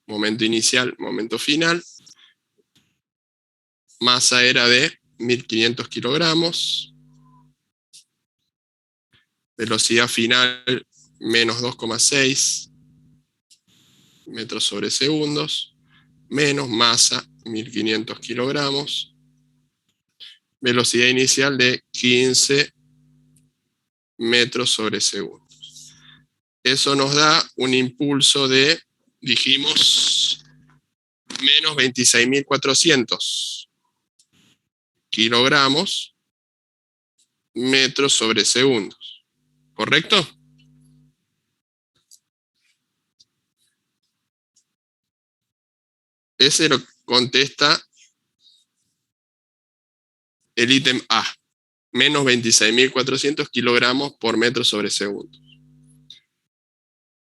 Momento inicial, momento final. Masa era de 1.500 kilogramos. Velocidad final, menos 2,6 metros sobre segundos. Menos masa, 1.500 kilogramos. Velocidad inicial de 15 metros sobre segundos. Eso nos da un impulso de, dijimos, menos 26.400 kilogramos metros sobre segundos. ¿Correcto? Ese lo contesta el ítem A. Menos 26.400 kilogramos por metro sobre segundo.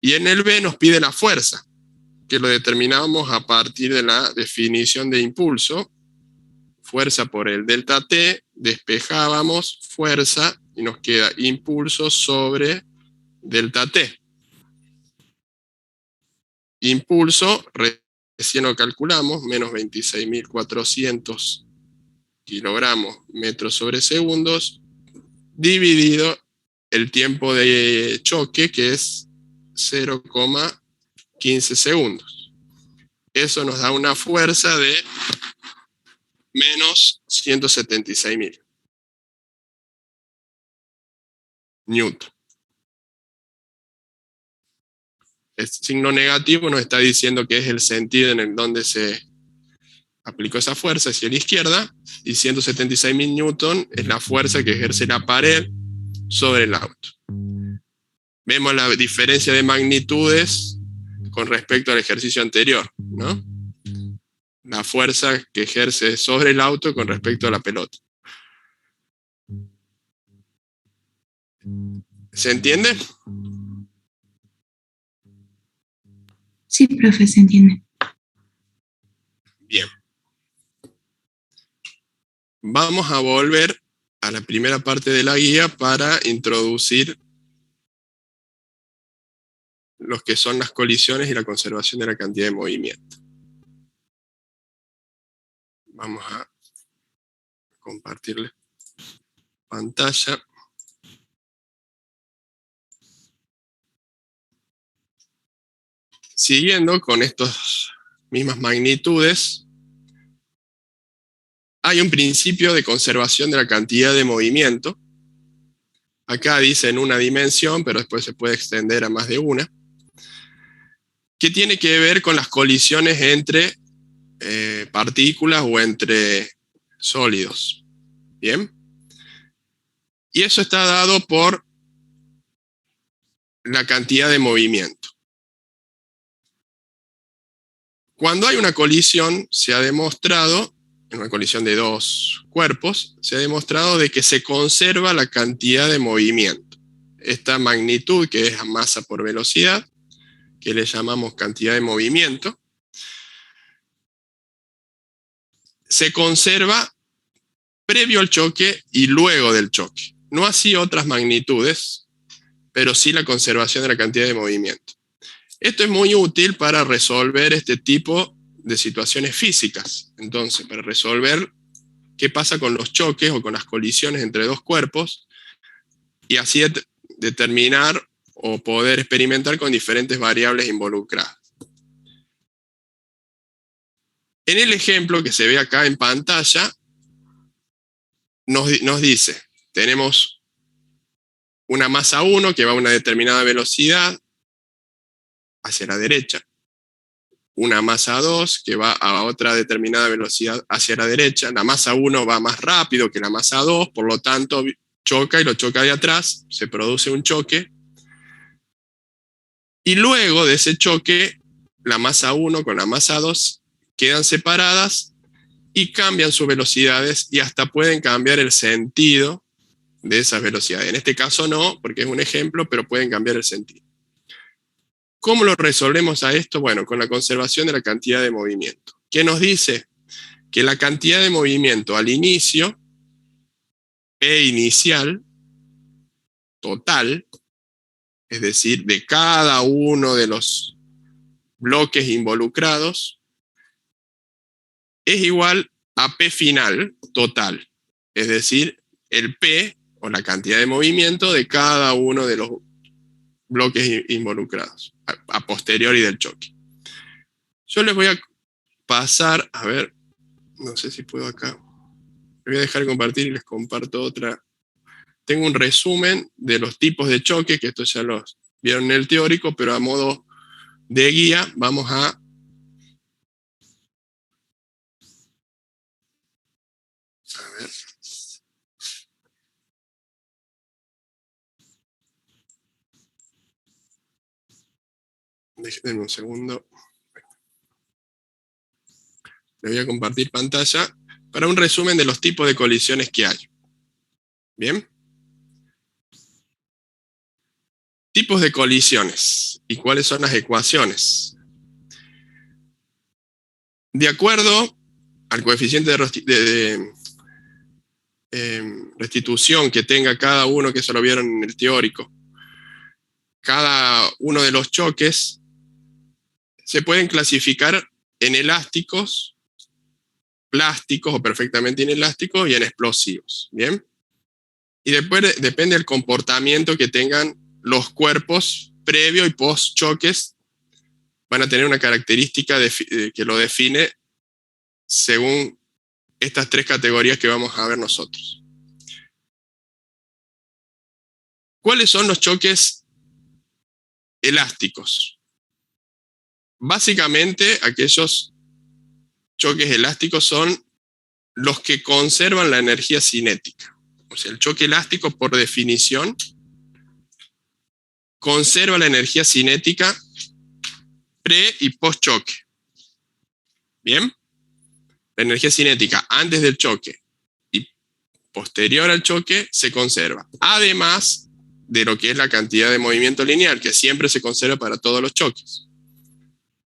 Y en el B nos pide la fuerza, que lo determinamos a partir de la definición de impulso. Fuerza por el delta T, despejábamos fuerza y nos queda impulso sobre delta T. Impulso, recién lo calculamos, menos 26.400 kilogramos metros sobre segundos, dividido el tiempo de choque, que es 0,15 segundos. Eso nos da una fuerza de menos 176.000 newton. El signo negativo nos está diciendo que es el sentido en el donde se aplicó esa fuerza, hacia la izquierda, y 176.000 newton es la fuerza que ejerce la pared sobre el auto. Vemos la diferencia de magnitudes con respecto al ejercicio anterior, ¿no? La fuerza que ejerce sobre el auto con respecto a la pelota. ¿Se entiende? Sí, profe, se entiende. Bien. Vamos a volver a la primera parte de la guía para introducir los que son las colisiones y la conservación de la cantidad de movimiento. Vamos a compartirle pantalla. Siguiendo con estas mismas magnitudes, hay un principio de conservación de la cantidad de movimiento. Acá dice en una dimensión, pero después se puede extender a más de una, que tiene que ver con las colisiones entre partículas o entre sólidos. ¿Bien? Y eso está dado por la cantidad de movimiento. Cuando hay una colisión, se ha demostrado, en una colisión de dos cuerpos, se ha demostrado de que se conserva la cantidad de movimiento. Esta magnitud, que es masa por velocidad, que le llamamos cantidad de movimiento, se conserva previo al choque y luego del choque. No así otras magnitudes, pero sí la conservación de la cantidad de movimiento. Esto es muy útil para resolver este tipo de situaciones físicas. Entonces, para resolver qué pasa con los choques o con las colisiones entre dos cuerpos, y así determinar o poder experimentar con diferentes variables involucradas. En el ejemplo que se ve acá en pantalla, nos dice, tenemos una masa 1 que va a una determinada velocidad hacia la derecha, una masa 2 que va a otra determinada velocidad hacia la derecha. La masa 1 va más rápido que la masa 2, por lo tanto choca y lo choca de atrás, se produce un choque. Y luego de ese choque, la masa 1 con la masa 2 quedan separadas y cambian sus velocidades y hasta pueden cambiar el sentido de esas velocidades. En este caso no, porque es un ejemplo, pero pueden cambiar el sentido. ¿Cómo lo resolvemos a esto? Bueno, con la conservación de la cantidad de movimiento. ¿Qué nos dice? Que la cantidad de movimiento al inicio, E inicial, total, es decir, de cada uno de los bloques involucrados, es igual a P final, total. Es decir, el P, o la cantidad de movimiento de cada uno de los bloques involucrados, a posteriori del choque. Yo les voy a pasar, a ver, no sé si puedo acá. Me voy a dejar de compartir y les comparto otra. Tengo un resumen de los tipos de choque, que esto ya los vieron en el teórico, pero a modo de guía vamos a ver. Déjenme un segundo. Le voy a compartir pantalla para un resumen de los tipos de colisiones que hay. ¿Bien? Tipos de colisiones. ¿Y cuáles son las ecuaciones? De acuerdo al coeficiente de restitución que tenga cada uno, que eso lo vieron en el teórico, cada uno de los choques se pueden clasificar en elásticos, plásticos o perfectamente inelásticos y en explosivos. ¿Bien? Y después depende del comportamiento que tengan los cuerpos previo y post choques, van a tener una característica que lo define según estas tres categorías que vamos a ver nosotros. ¿Cuáles son los choques elásticos? Básicamente, aquellos choques elásticos son los que conservan la energía cinética. O sea, el choque elástico, por definición, conserva la energía cinética pre y post choque. ¿Bien? La energía cinética antes del choque y posterior al choque se conserva. Además de lo que es la cantidad de movimiento lineal, que siempre se conserva para todos los choques.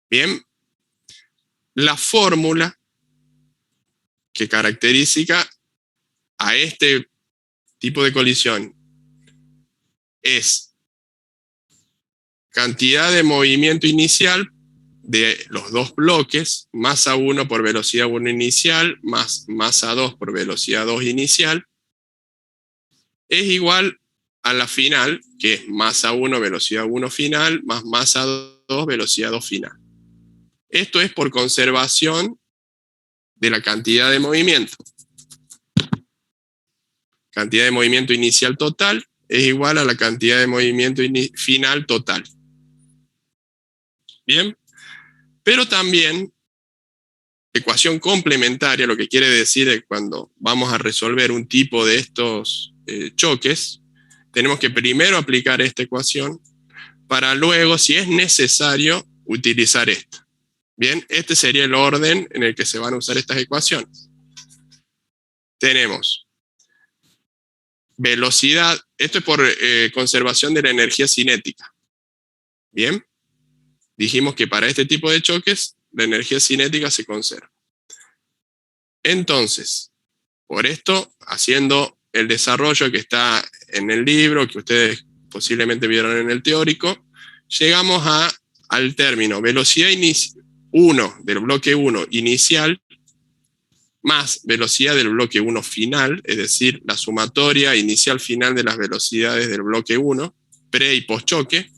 Bien, la fórmula que caracteriza a este tipo de colisión es cantidad de movimiento inicial de los dos bloques, masa 1 por velocidad 1 inicial, más masa 2 por velocidad 2 inicial, es igual a la final, que es masa 1, velocidad 1 final, más masa 2, velocidad 2 final. Esto es por conservación de la cantidad de movimiento. Cantidad de movimiento inicial total es igual a la cantidad de movimiento final total. Bien, pero también ecuación complementaria, lo que quiere decir es cuando vamos a resolver un tipo de estos choques, tenemos que primero aplicar esta ecuación para luego, si es necesario, utilizar esta. Bien, este sería el orden en el que se van a usar estas ecuaciones. Tenemos velocidad, esto es por conservación de la energía cinética. Bien, dijimos que para este tipo de choques la energía cinética se conserva. Entonces, por esto, haciendo el desarrollo que está en el libro, que ustedes posiblemente vieron en el teórico, llegamos al término velocidad 1 del bloque 1 inicial más velocidad del bloque 1 final, es decir, la sumatoria inicial final de las velocidades del bloque 1, pre y post choque,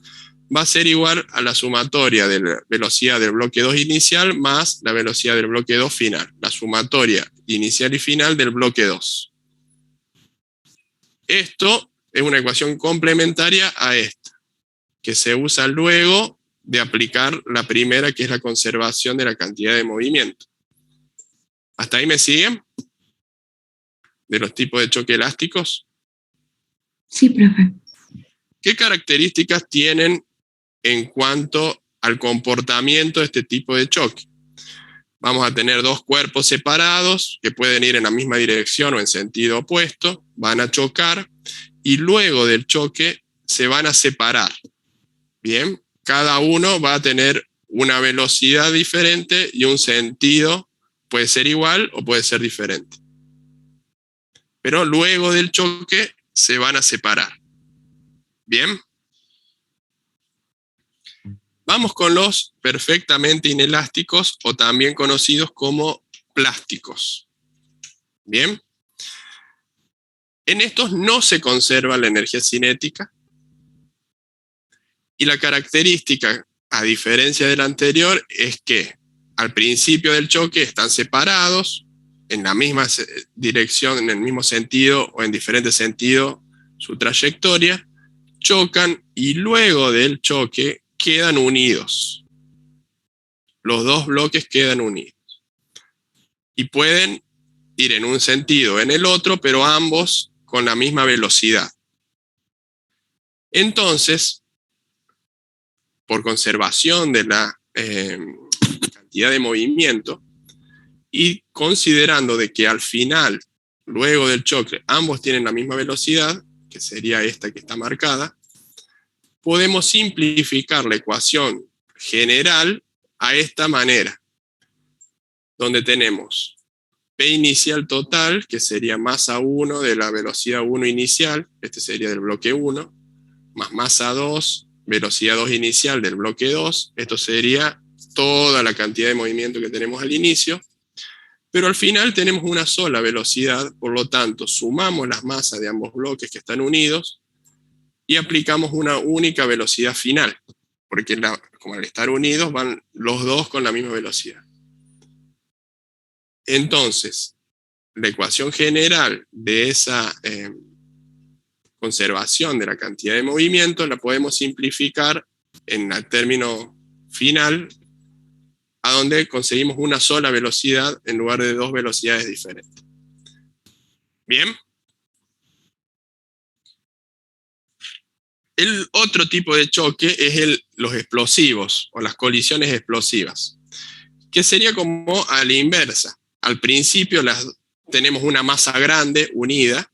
va a ser igual a la sumatoria de la velocidad del bloque 2 inicial más la velocidad del bloque 2 final, la sumatoria inicial y final del bloque 2. Esto es una ecuación complementaria a esta, que se usa luego de aplicar la primera, que es la conservación de la cantidad de movimiento. ¿Hasta ahí me siguen? De los tipos de choque elásticos. Sí, profe. ¿Qué características tienen en cuanto al comportamiento de este tipo de choque? Vamos a tener dos cuerpos separados que pueden ir en la misma dirección o en sentido opuesto, van a chocar y luego del choque se van a separar. Bien, cada uno va a tener una velocidad diferente y un sentido, puede ser igual o puede ser diferente. Pero luego del choque se van a separar. Bien. Vamos con los perfectamente inelásticos o también conocidos como plásticos. Bien. En estos no se conserva la energía cinética y la característica, a diferencia del anterior, es que al principio del choque están separados en la misma dirección, en el mismo sentido o en diferente sentido su trayectoria, chocan y luego del choque quedan unidos. Los dos bloques quedan unidos. Y pueden ir en un sentido o en el otro, pero ambos con la misma velocidad. Entonces, por conservación de la cantidad de movimiento y considerando de que al final, luego del choque, ambos tienen la misma velocidad, que sería esta que está marcada, podemos simplificar la ecuación general a esta manera, donde tenemos P inicial total, que sería masa 1 de la velocidad 1 inicial, este sería del bloque 1, más masa 2, velocidad 2 inicial del bloque 2, esto sería toda la cantidad de movimiento que tenemos al inicio, pero al final tenemos una sola velocidad, por lo tanto sumamos las masas de ambos bloques que están unidos y aplicamos una única velocidad final, porque como al estar unidos van los dos con la misma velocidad. Entonces, la ecuación general de esa conservación de la cantidad de movimiento la podemos simplificar en el término final, a donde conseguimos una sola velocidad en lugar de dos velocidades diferentes. ¿Bien? El otro tipo de choque es los explosivos o las colisiones explosivas, que sería como a la inversa. Al principio tenemos una masa grande unida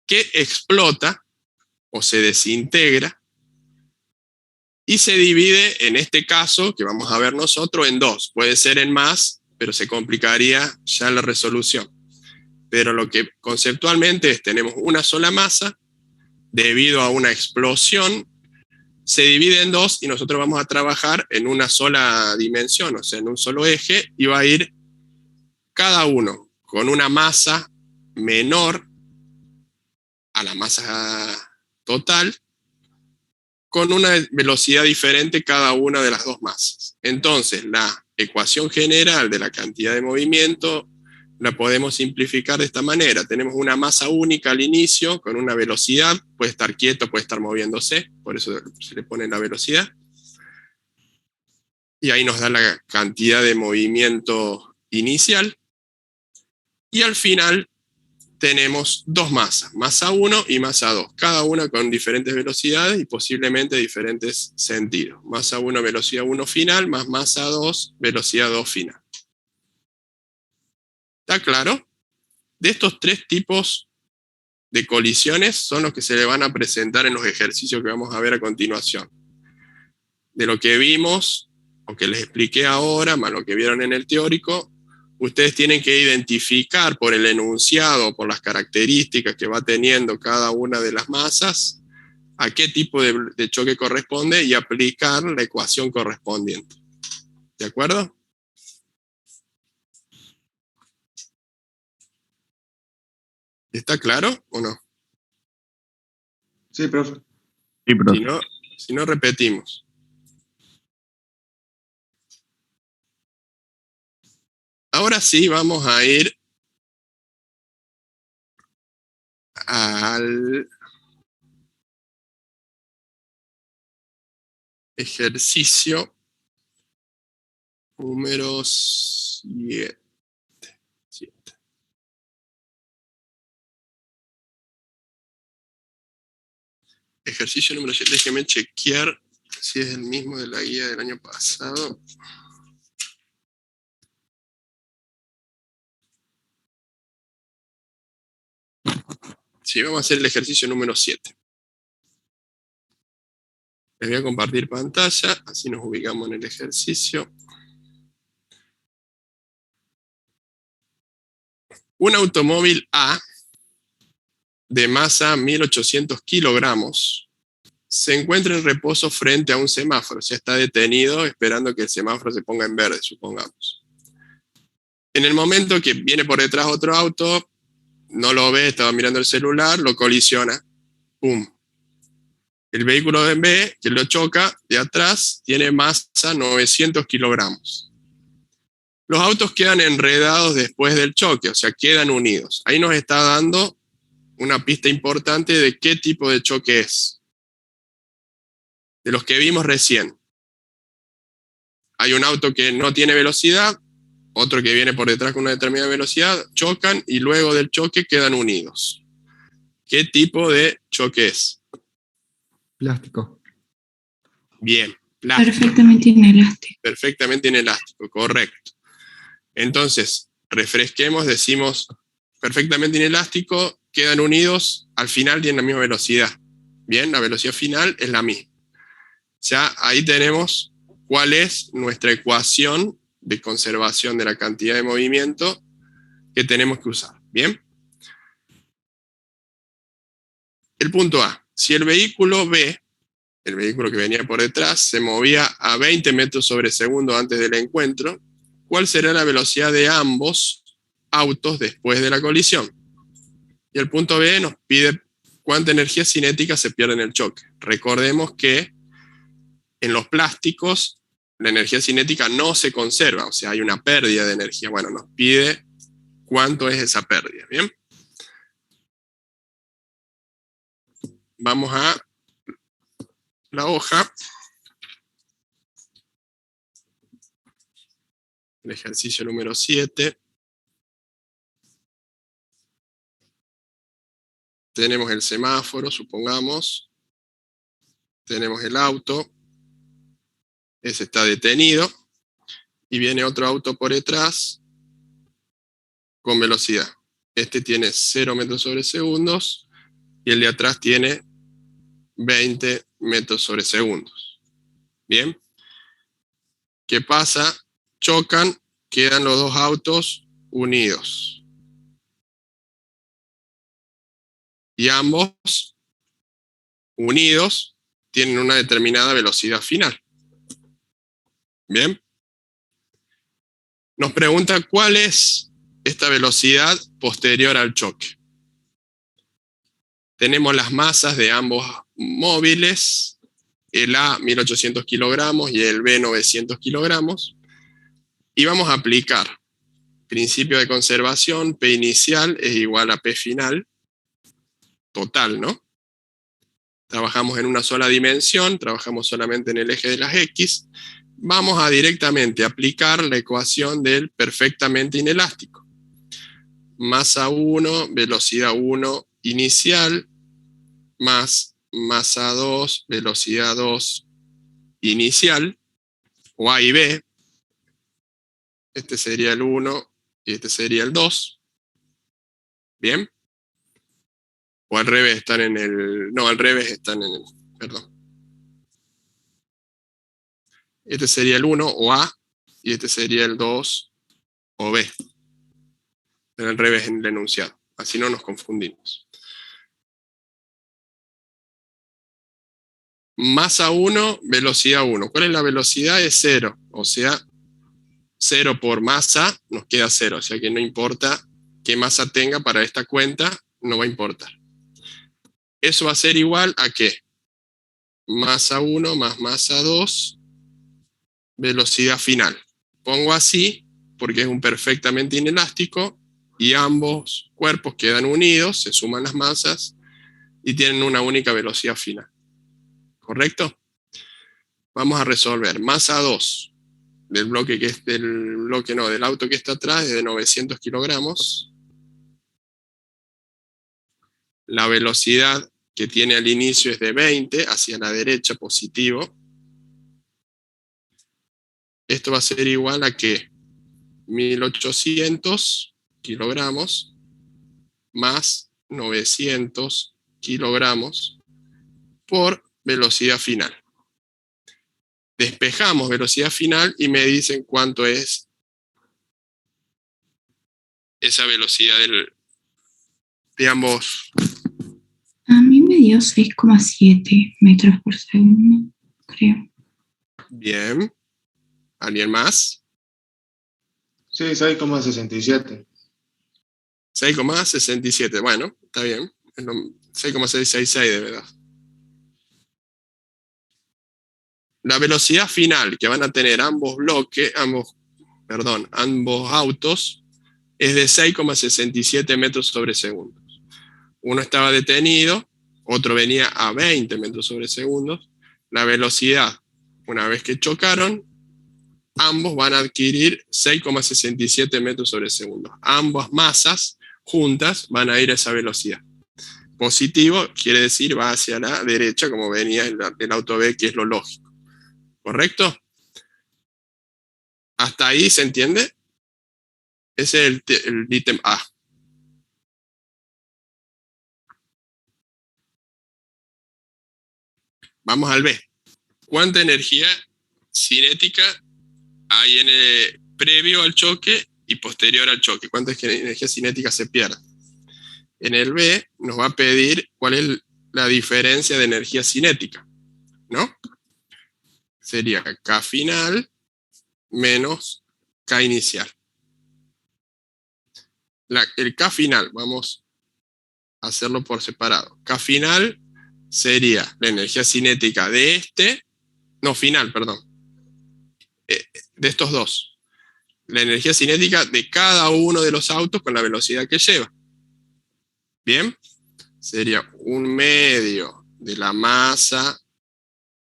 que explota o se desintegra y se divide, en este caso, que vamos a ver nosotros, en dos. Puede ser en más, pero se complicaría ya la resolución. Pero lo que conceptualmente es, tenemos una sola masa, debido a una explosión, se divide en dos y nosotros vamos a trabajar en una sola dimensión, o sea, en un solo eje, y va a ir cada uno con una masa menor a la masa total, con una velocidad diferente cada una de las dos masas. Entonces, la ecuación general de la cantidad de movimiento la podemos simplificar de esta manera. Tenemos una masa única al inicio, con una velocidad, puede estar quieto, puede estar moviéndose, por eso se le pone la velocidad. Y ahí nos da la cantidad de movimiento inicial. Y al final tenemos dos masas, masa 1 y masa 2, cada una con diferentes velocidades y posiblemente diferentes sentidos. Masa 1, velocidad 1 final, más masa 2, velocidad 2 final. ¿Está claro? De estos tres tipos de colisiones son los que se le van a presentar en los ejercicios que vamos a ver a continuación. De lo que vimos, o que les expliqué ahora, más lo que vieron en el teórico, ustedes tienen que identificar por el enunciado, por las características que va teniendo cada una de las masas, a qué tipo de choque corresponde y aplicar la ecuación correspondiente. ¿De acuerdo? ¿Está claro o no? Sí, profe. Sí, profe. Si no, repetimos. Ahora sí vamos a ir al ejercicio número 7. Ejercicio número 7, déjeme chequear si es el mismo de la guía del año pasado. Sí, vamos a hacer el ejercicio número 7. Les voy a compartir pantalla, así nos ubicamos en el ejercicio. Un automóvil A de masa 1800 kilogramos se encuentra en reposo frente a un semáforo. O sea, está detenido esperando que el semáforo se ponga en verde, supongamos. En el momento que viene por detrás otro auto, no lo ve, estaba mirando el celular, lo colisiona. ¡Pum! El vehículo de B, que lo choca, de atrás, tiene masa 900 kilogramos. Los autos quedan enredados después del choque, o sea, quedan unidos. Ahí nos está dando una pista importante de qué tipo de choque es. De los que vimos recién. Hay un auto que no tiene velocidad, otro que viene por detrás con una determinada velocidad, chocan y luego del choque quedan unidos. ¿Qué tipo de choque es? Plástico. Bien, plástico. Perfectamente inelástico. Perfectamente inelástico, correcto. Entonces, refresquemos, decimos perfectamente inelástico, quedan unidos, al final tienen la misma velocidad. Bien, la velocidad final es la misma. Ya ahí tenemos cuál es nuestra ecuación de conservación de la cantidad de movimiento que tenemos que usar. Bien. El punto A. Si el vehículo B, el vehículo que venía por detrás, se movía a 20 metros sobre segundo antes del encuentro, ¿cuál será la velocidad de ambos autos después de la colisión? Y el punto B nos pide cuánta energía cinética se pierde en el choque. Recordemos que en los plásticos la energía cinética no se conserva, o sea, hay una pérdida de energía. Bueno, nos pide cuánto es esa pérdida, ¿bien? Vamos a la hoja. El ejercicio número 7. Tenemos el semáforo, supongamos. tenemos el auto, ese está detenido, y viene otro auto por detrás con velocidad. Este tiene 0 metros sobre segundos, y el de atrás tiene 20 metros sobre segundos. Bien. ¿Qué pasa? Chocan, quedan los dos autos unidos. Y ambos unidos tienen una determinada velocidad final. Bien. Nos pregunta cuál es esta velocidad posterior al choque. Tenemos las masas de ambos móviles, el A 1800 kilogramos y el B 900 kilogramos, y vamos a aplicar principio de conservación. P inicial es igual a P final, total, ¿no? Trabajamos en una sola dimensión, trabajamos solamente en el eje de las X. Vamos a directamente aplicar la ecuación del perfectamente inelástico. Masa 1, velocidad 1 inicial, más masa 2, velocidad 2 inicial, o A y B. Este sería el 1 y este sería el 2. ¿Bien? O al revés, están en el... No, al revés están en el... Perdón. Este sería el 1 o A, y este sería el 2 o B. En el revés en el enunciado. Así no nos confundimos. Masa 1, velocidad 1. ¿Cuál es la velocidad? Es 0. O sea, 0 por masa nos queda 0. O sea que no importa qué masa tenga para esta cuenta, no va a importar. Eso va a ser igual a ¿qué? Masa 1 más masa 2, velocidad final. Pongo así porque es un perfectamente inelástico y ambos cuerpos quedan unidos, se suman las masas y tienen una única velocidad final. ¿Correcto? Vamos a resolver. Masa 2 del bloque que es del auto que está atrás es de 900 kilogramos. La velocidad que tiene al inicio es de 20, hacia la derecha positivo. Esto va a ser igual a que 1800 kilogramos más 900 kilogramos por velocidad final. Despejamos velocidad final y me dicen cuánto es esa velocidad de ambos. A mí me dio 6,7 metros por segundo, creo. Bien. ¿Alguien más? Sí, 6,67. 6,67. Bueno, está bien. 6,666 de verdad. La velocidad final que van a tener ambos autos es de 6,67 metros sobre segundos. Uno estaba detenido, otro venía a 20 metros sobre segundos. La velocidad, una vez que chocaron, ambos van a adquirir 6,67 metros sobre segundos. Ambas masas juntas van a ir a esa velocidad. Positivo quiere decir va hacia la derecha, como venía el auto B, que es lo lógico. ¿Correcto? ¿Hasta ahí se entiende? Ese es el ítem A. Vamos al B. ¿Cuánta energía cinética hay previo al choque y posterior al choque? ¿Cuánta energía cinética se pierde? En el B nos va a pedir cuál es la diferencia de energía cinética, ¿no? Sería K final menos K inicial. El K final, vamos a hacerlo por separado. K final sería la energía cinética de de estos dos. La energía cinética de cada uno de los autos con la velocidad que lleva. Bien, sería 1/2 de la masa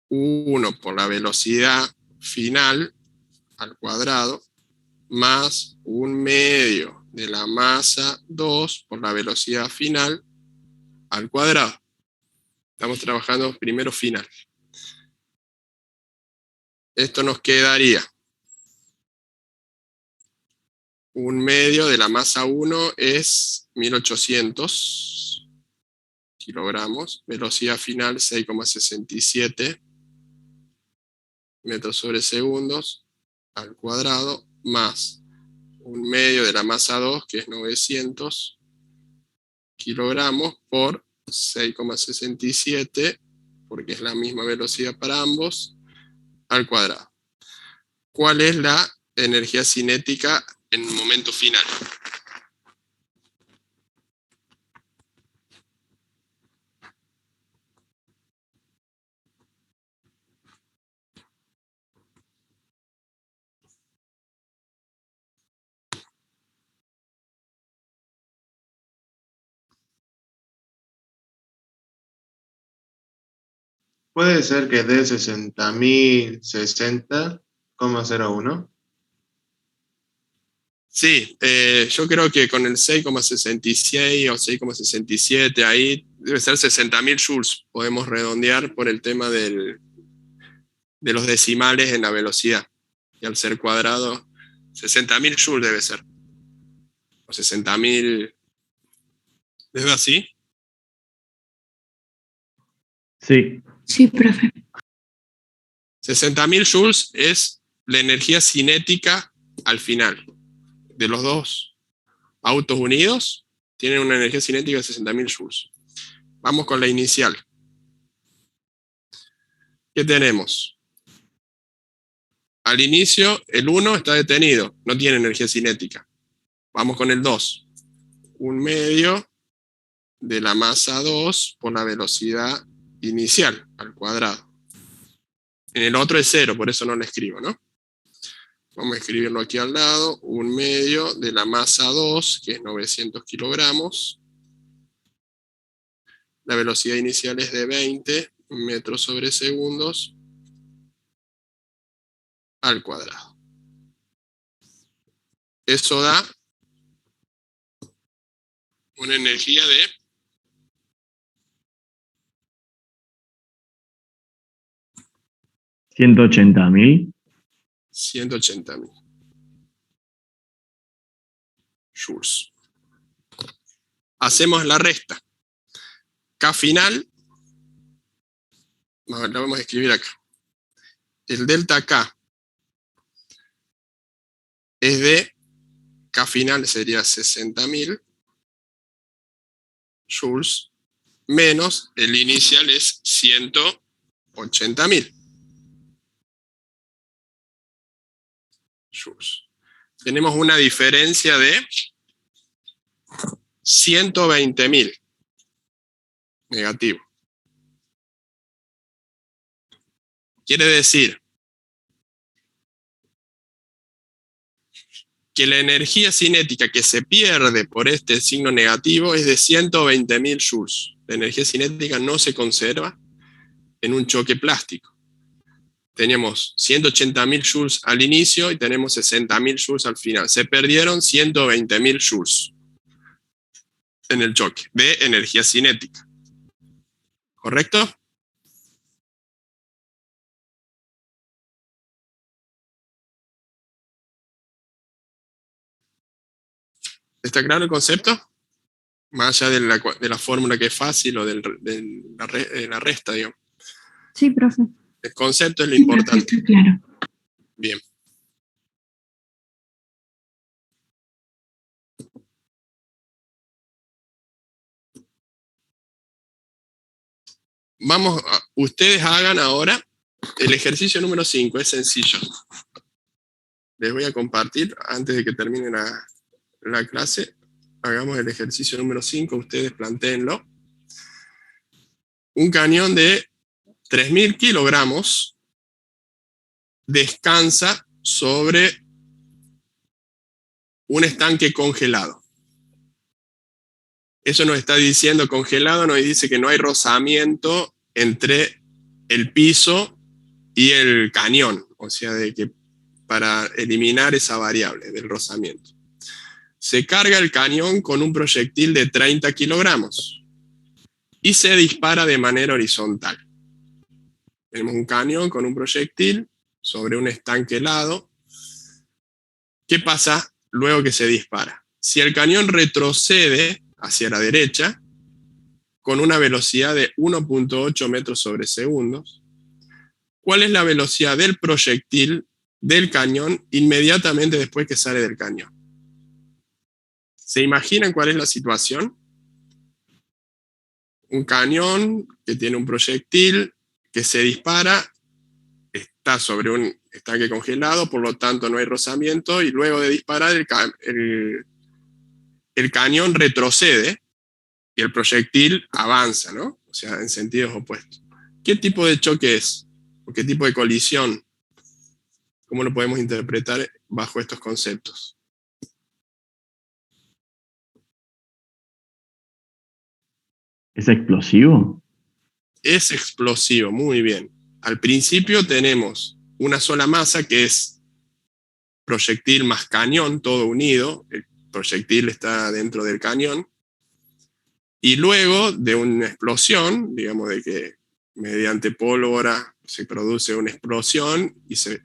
1 por la velocidad final al cuadrado, más 1/2 de la masa 2 por la velocidad final al cuadrado. Estamos trabajando primero final. esto nos quedaría 1/2 de la masa 1 es 1800 kilogramos, velocidad final 6,67 metros sobre segundos al cuadrado, más 1/2 de la masa 2, que es 900 kilogramos, por 6,67, porque es la misma velocidad para ambos, al cuadrado. ¿Cuál es la energía cinética en el momento final? Puede ser que dé 60.060,01. Sí, yo creo que con el 6,66 o 6,67 ahí debe ser 60.000 joules. Podemos redondear por el tema de los decimales en la velocidad. Y al ser cuadrado, 60.000 joules debe ser. O 60.000... ¿Es así? Sí. Sí, profe. 60.000 joules es la energía cinética al final. De los dos autos unidos, tienen una energía cinética de 60.000 joules. Vamos con la inicial. ¿Qué tenemos? Al inicio, el 1 está detenido, no tiene energía cinética. Vamos con el 2. 1/2 de la masa 2 por la velocidad inicial, al cuadrado. En el otro es 0, por eso no lo escribo, ¿no? Vamos a escribirlo aquí al lado. 1/2 de la masa 2, que es 900 kilogramos. La velocidad inicial es de 20 metros sobre segundos al cuadrado. Eso da una energía de 180.000. 180.000 joules. Hacemos la resta. K final, la vamos a escribir acá. El delta K es de, K final sería 60.000 joules, menos el inicial es 180.000 joules. Tenemos una diferencia de 120.000 negativo. Quiere decir que la energía cinética que se pierde por este signo negativo es de 120.000 joules. La energía cinética no se conserva en un choque plástico. Teníamos 180.000 joules al inicio y tenemos 60.000 joules al final. Se perdieron 120.000 joules en el choque de energía cinética. ¿Correcto? ¿Está claro el concepto? Más allá de la fórmula que es fácil o de la resta, digamos. Sí, profe. El concepto es lo Sí, profe, importante. está claro. Bien. Ustedes hagan ahora el ejercicio número 5, es sencillo. Les voy a compartir, antes de que termine la clase, hagamos el ejercicio número 5, ustedes plantéenlo. Un cañón de 3.000 kilogramos descansa sobre un estanque congelado. Eso nos está diciendo congelado, nos dice que no hay rozamiento entre el piso y el cañón, o sea, de que para eliminar esa variable del rozamiento. Se carga el cañón con un proyectil de 30 kilogramos y se dispara de manera horizontal. Tenemos un cañón con un proyectil sobre un estanque helado. ¿Qué pasa luego que se dispara? Si el cañón retrocede hacia la derecha con una velocidad de 1.8 metros sobre segundos, ¿cuál es la velocidad del proyectil del cañón inmediatamente después que sale del cañón? ¿Se imaginan cuál es la situación? Un cañón que tiene un proyectil que se dispara, está sobre un estanque congelado, por lo tanto no hay rozamiento, y luego de disparar el cañón retrocede y el proyectil avanza, ¿no? O sea, en sentidos opuestos. ¿Qué tipo de choque es? ¿O qué tipo de colisión? ¿Cómo lo podemos interpretar bajo estos conceptos? ¿Es explosivo? Es explosivo, muy bien. Al principio tenemos una sola masa que es proyectil más cañón, todo unido. El proyectil está dentro del cañón. Y luego de una explosión, digamos de que mediante pólvora se produce una explosión y se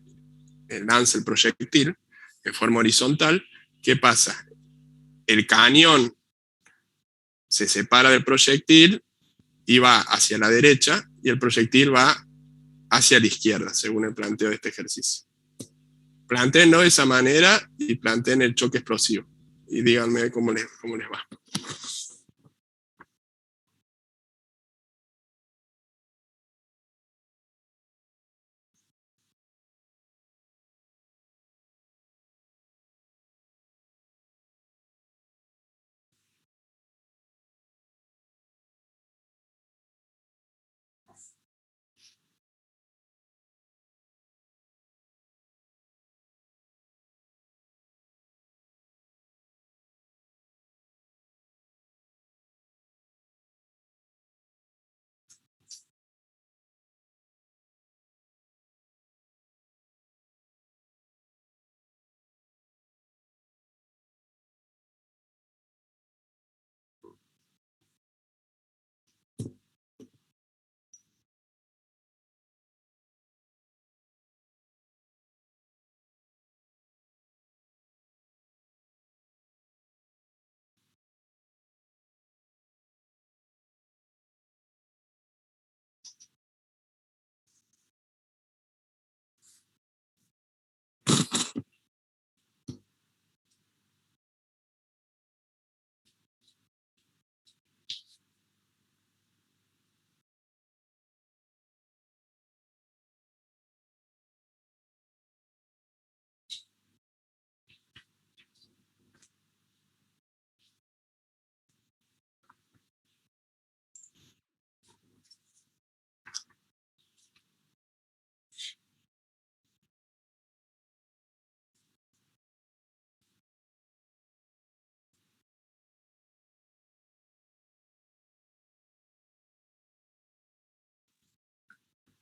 lanza el proyectil en forma horizontal, ¿qué pasa? El cañón se separa del proyectil y va hacia la derecha, y el proyectil va hacia la izquierda, según el planteo de este ejercicio. Plantéenlo de esa manera y planteen el choque explosivo. Y díganme cómo les va.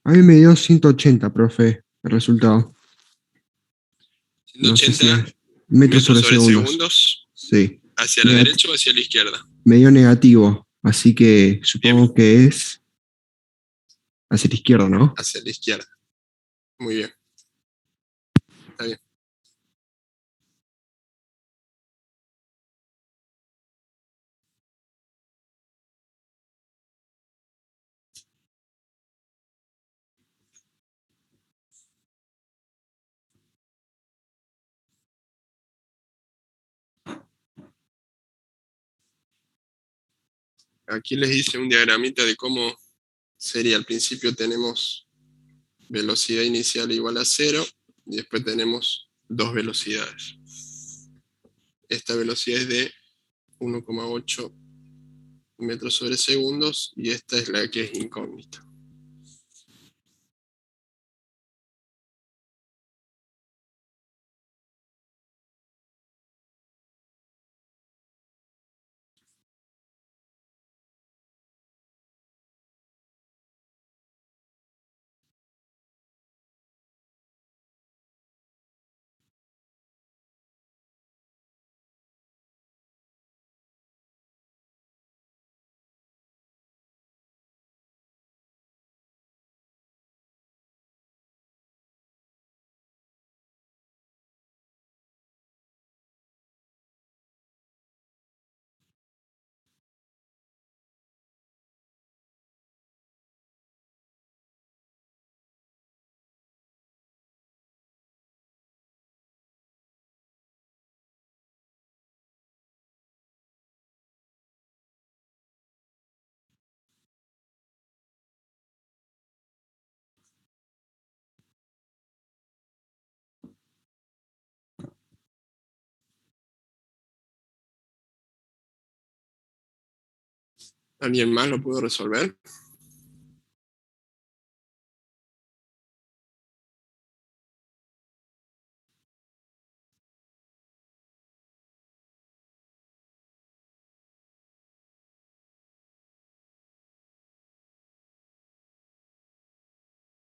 A mí me dio 180, profe, el resultado. No sé si 180 es metros sobre sobre segundos. segundos, Sí. ¿hacia la derecha o hacia la izquierda? Me dio negativo, así que supongo que es hacia la izquierda, ¿no? Hacia la izquierda. Muy bien. Está bien. Aquí les hice un diagramita de cómo sería. Al principio tenemos velocidad inicial igual a 0 y después tenemos dos velocidades. Esta velocidad es de 1,8 metros sobre segundos y esta es la que es incógnita. ¿Alguien más lo pudo resolver?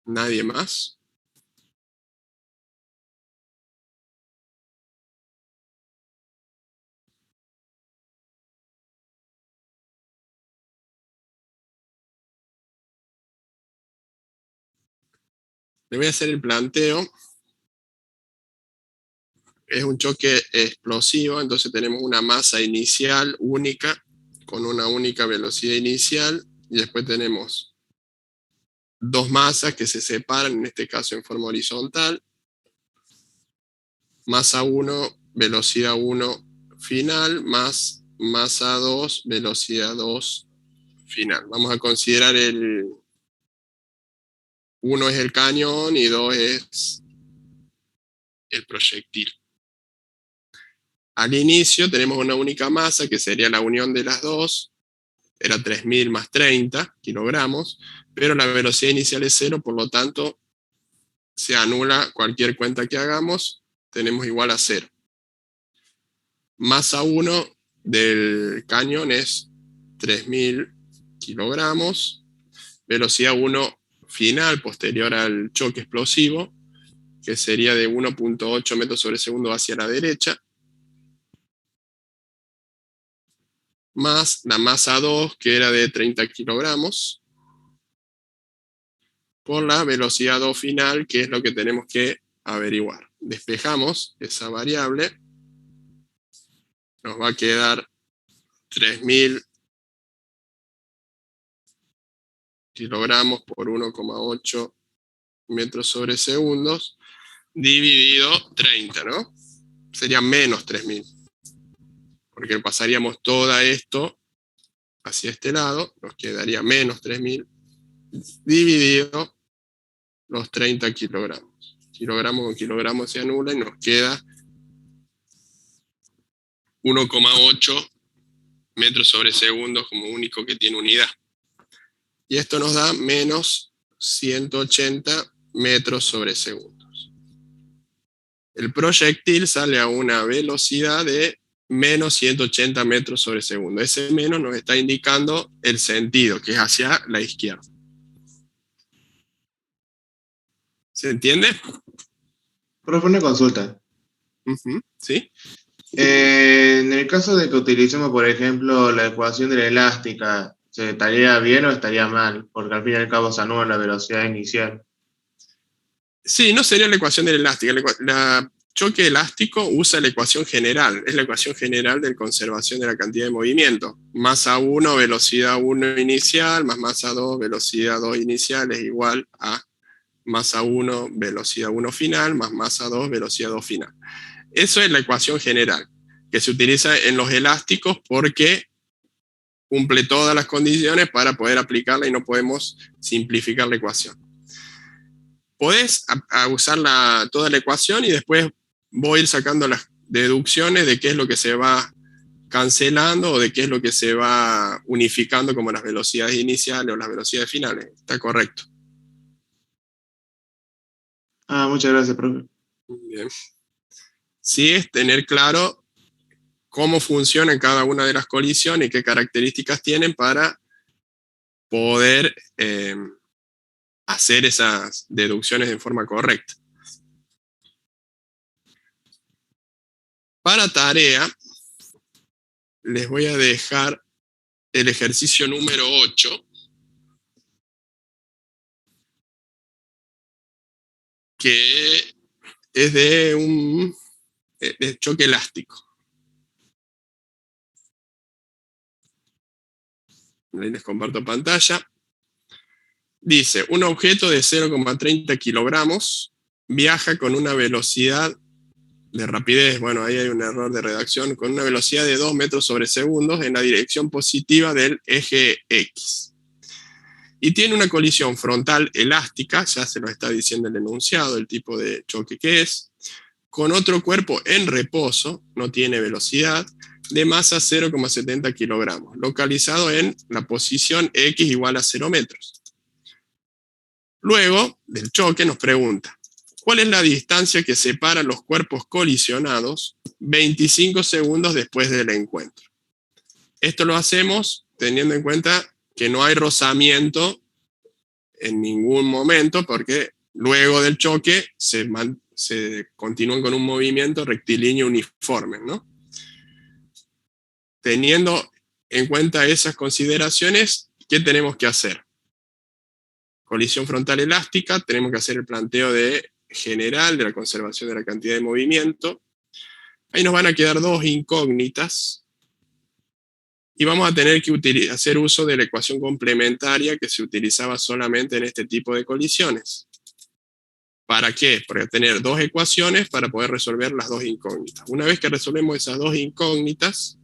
¿Nadie más? Le voy a hacer el planteo. Es un choque explosivo, entonces tenemos una masa inicial única, con una única velocidad inicial, y después tenemos dos masas que se separan, en este caso en forma horizontal. Masa 1, velocidad 1 final, más masa 2, velocidad 2 final. Vamos a considerar el 1 es el cañón y 2 es el proyectil. Al inicio tenemos una única masa que sería la unión de las dos, era 3.000 más 30 kilogramos, pero la velocidad inicial es 0, por lo tanto se anula cualquier cuenta que hagamos, tenemos igual a 0. Masa 1 del cañón es 3.000 kilogramos, velocidad 1 final posterior al choque explosivo, que sería de 1.8 metros sobre segundo hacia la derecha, más la masa 2, que era de 30 kilogramos, por la velocidad 2 final, que es lo que tenemos que averiguar. Despejamos esa variable, nos va a quedar 3.000 kilogramos por 1,8 metros sobre segundos, dividido 30, ¿no? Sería menos 3.000. Porque pasaríamos todo esto hacia este lado, nos quedaría menos 3.000, dividido los 30 kilogramos. Kilogramo con kilogramo se anula y nos queda 1,8 metros sobre segundos como único que tiene unidad. Y esto nos da menos 180 metros sobre segundos. El proyectil sale a una velocidad de menos 180 metros sobre segundo. Ese menos nos está indicando el sentido, que es hacia la izquierda. ¿Se entiende? Profe, una consulta. ¿Sí? En el caso de que utilicemos, por ejemplo, la ecuación de la elástica, ¿se estaría bien o estaría mal? Porque al fin y al cabo se anula la velocidad inicial. Sí, no sería la ecuación de la elástica. La choque elástico usa la ecuación general. Es la ecuación general de conservación de la cantidad de movimiento. Masa 1, velocidad 1 inicial, más masa 2, velocidad 2 inicial, es igual a masa 1, velocidad 1 final, más masa 2, velocidad 2 final. Eso es la ecuación general, que se utiliza en los elásticos porque cumple todas las condiciones para poder aplicarla y no podemos simplificar la ecuación. Podés usar toda la ecuación y después voy a ir sacando las deducciones de qué es lo que se va cancelando o de qué es lo que se va unificando como las velocidades iniciales o las velocidades finales. Está correcto. Muchas gracias, profe. Muy bien. Sí, es tener claro cómo funciona cada una de las colisiones y qué características tienen para poder hacer esas deducciones de forma correcta. Para tarea, les voy a dejar el ejercicio número 8, que es de choque elástico. Ahí les comparto pantalla. Dice, un objeto de 0,30 kilogramos viaja con una velocidad de rapidez, bueno, ahí hay un error de redacción, con una velocidad de 2 metros sobre segundos en la dirección positiva del eje X. Y tiene una colisión frontal elástica, ya se lo está diciendo el enunciado, el tipo de choque que es, con otro cuerpo en reposo, no tiene velocidad, de masa 0,70 kilogramos, localizado en la posición X igual a 0 metros. Luego del choque nos pregunta, ¿cuál es la distancia que separa los cuerpos colisionados 25 segundos después del encuentro? Esto lo hacemos teniendo en cuenta que no hay rozamiento en ningún momento, porque luego del choque se continúan con un movimiento rectilíneo uniforme, ¿no? Teniendo en cuenta esas consideraciones, ¿qué tenemos que hacer? Colisión frontal elástica, tenemos que hacer el planteo general de la conservación de la cantidad de movimiento. Ahí nos van a quedar dos incógnitas, y vamos a tener que hacer uso de la ecuación complementaria que se utilizaba solamente en este tipo de colisiones. ¿Para qué? Para tener dos ecuaciones para poder resolver las dos incógnitas. Una vez que resolvemos esas dos incógnitas,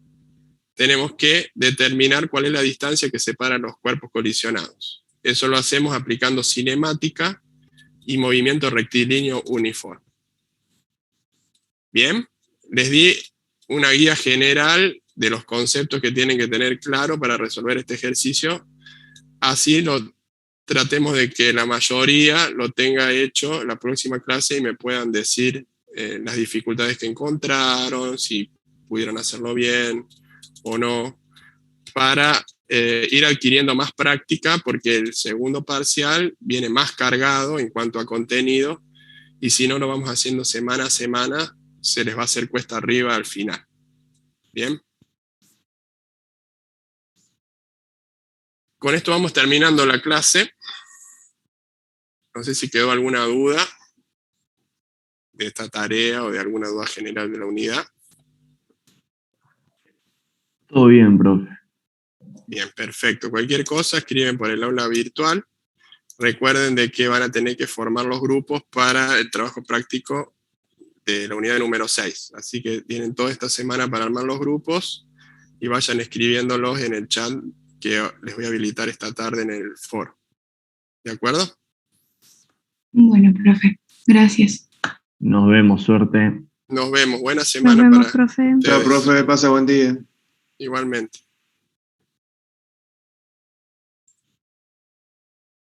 tenemos que determinar cuál es la distancia que separa los cuerpos colisionados. Eso lo hacemos aplicando cinemática y movimiento rectilíneo uniforme. Bien, les di una guía general de los conceptos que tienen que tener claro para resolver este ejercicio. Así tratemos de que la mayoría lo tenga hecho la próxima clase y me puedan decir las dificultades que encontraron, si pudieron hacerlo bien o no, para ir adquiriendo más práctica, porque el segundo parcial viene más cargado en cuanto a contenido, y si no lo vamos haciendo semana a semana, se les va a hacer cuesta arriba al final. ¿Bien? Con esto vamos terminando la clase. No sé si quedó alguna duda de esta tarea o de alguna duda general de la unidad. Todo bien, profe. Bien, perfecto. Cualquier cosa escriben por el aula virtual. Recuerden de que van a tener que formar los grupos para el trabajo práctico de la unidad número 6. Así que tienen toda esta semana para armar los grupos y vayan escribiéndolos en el chat que les voy a habilitar esta tarde en el foro. ¿De acuerdo? Bueno, profe, gracias. Nos vemos, suerte. Nos vemos. Buena Nos semana vemos, para profe. Chao, ustedes. profe, pasa buen día. Igualmente.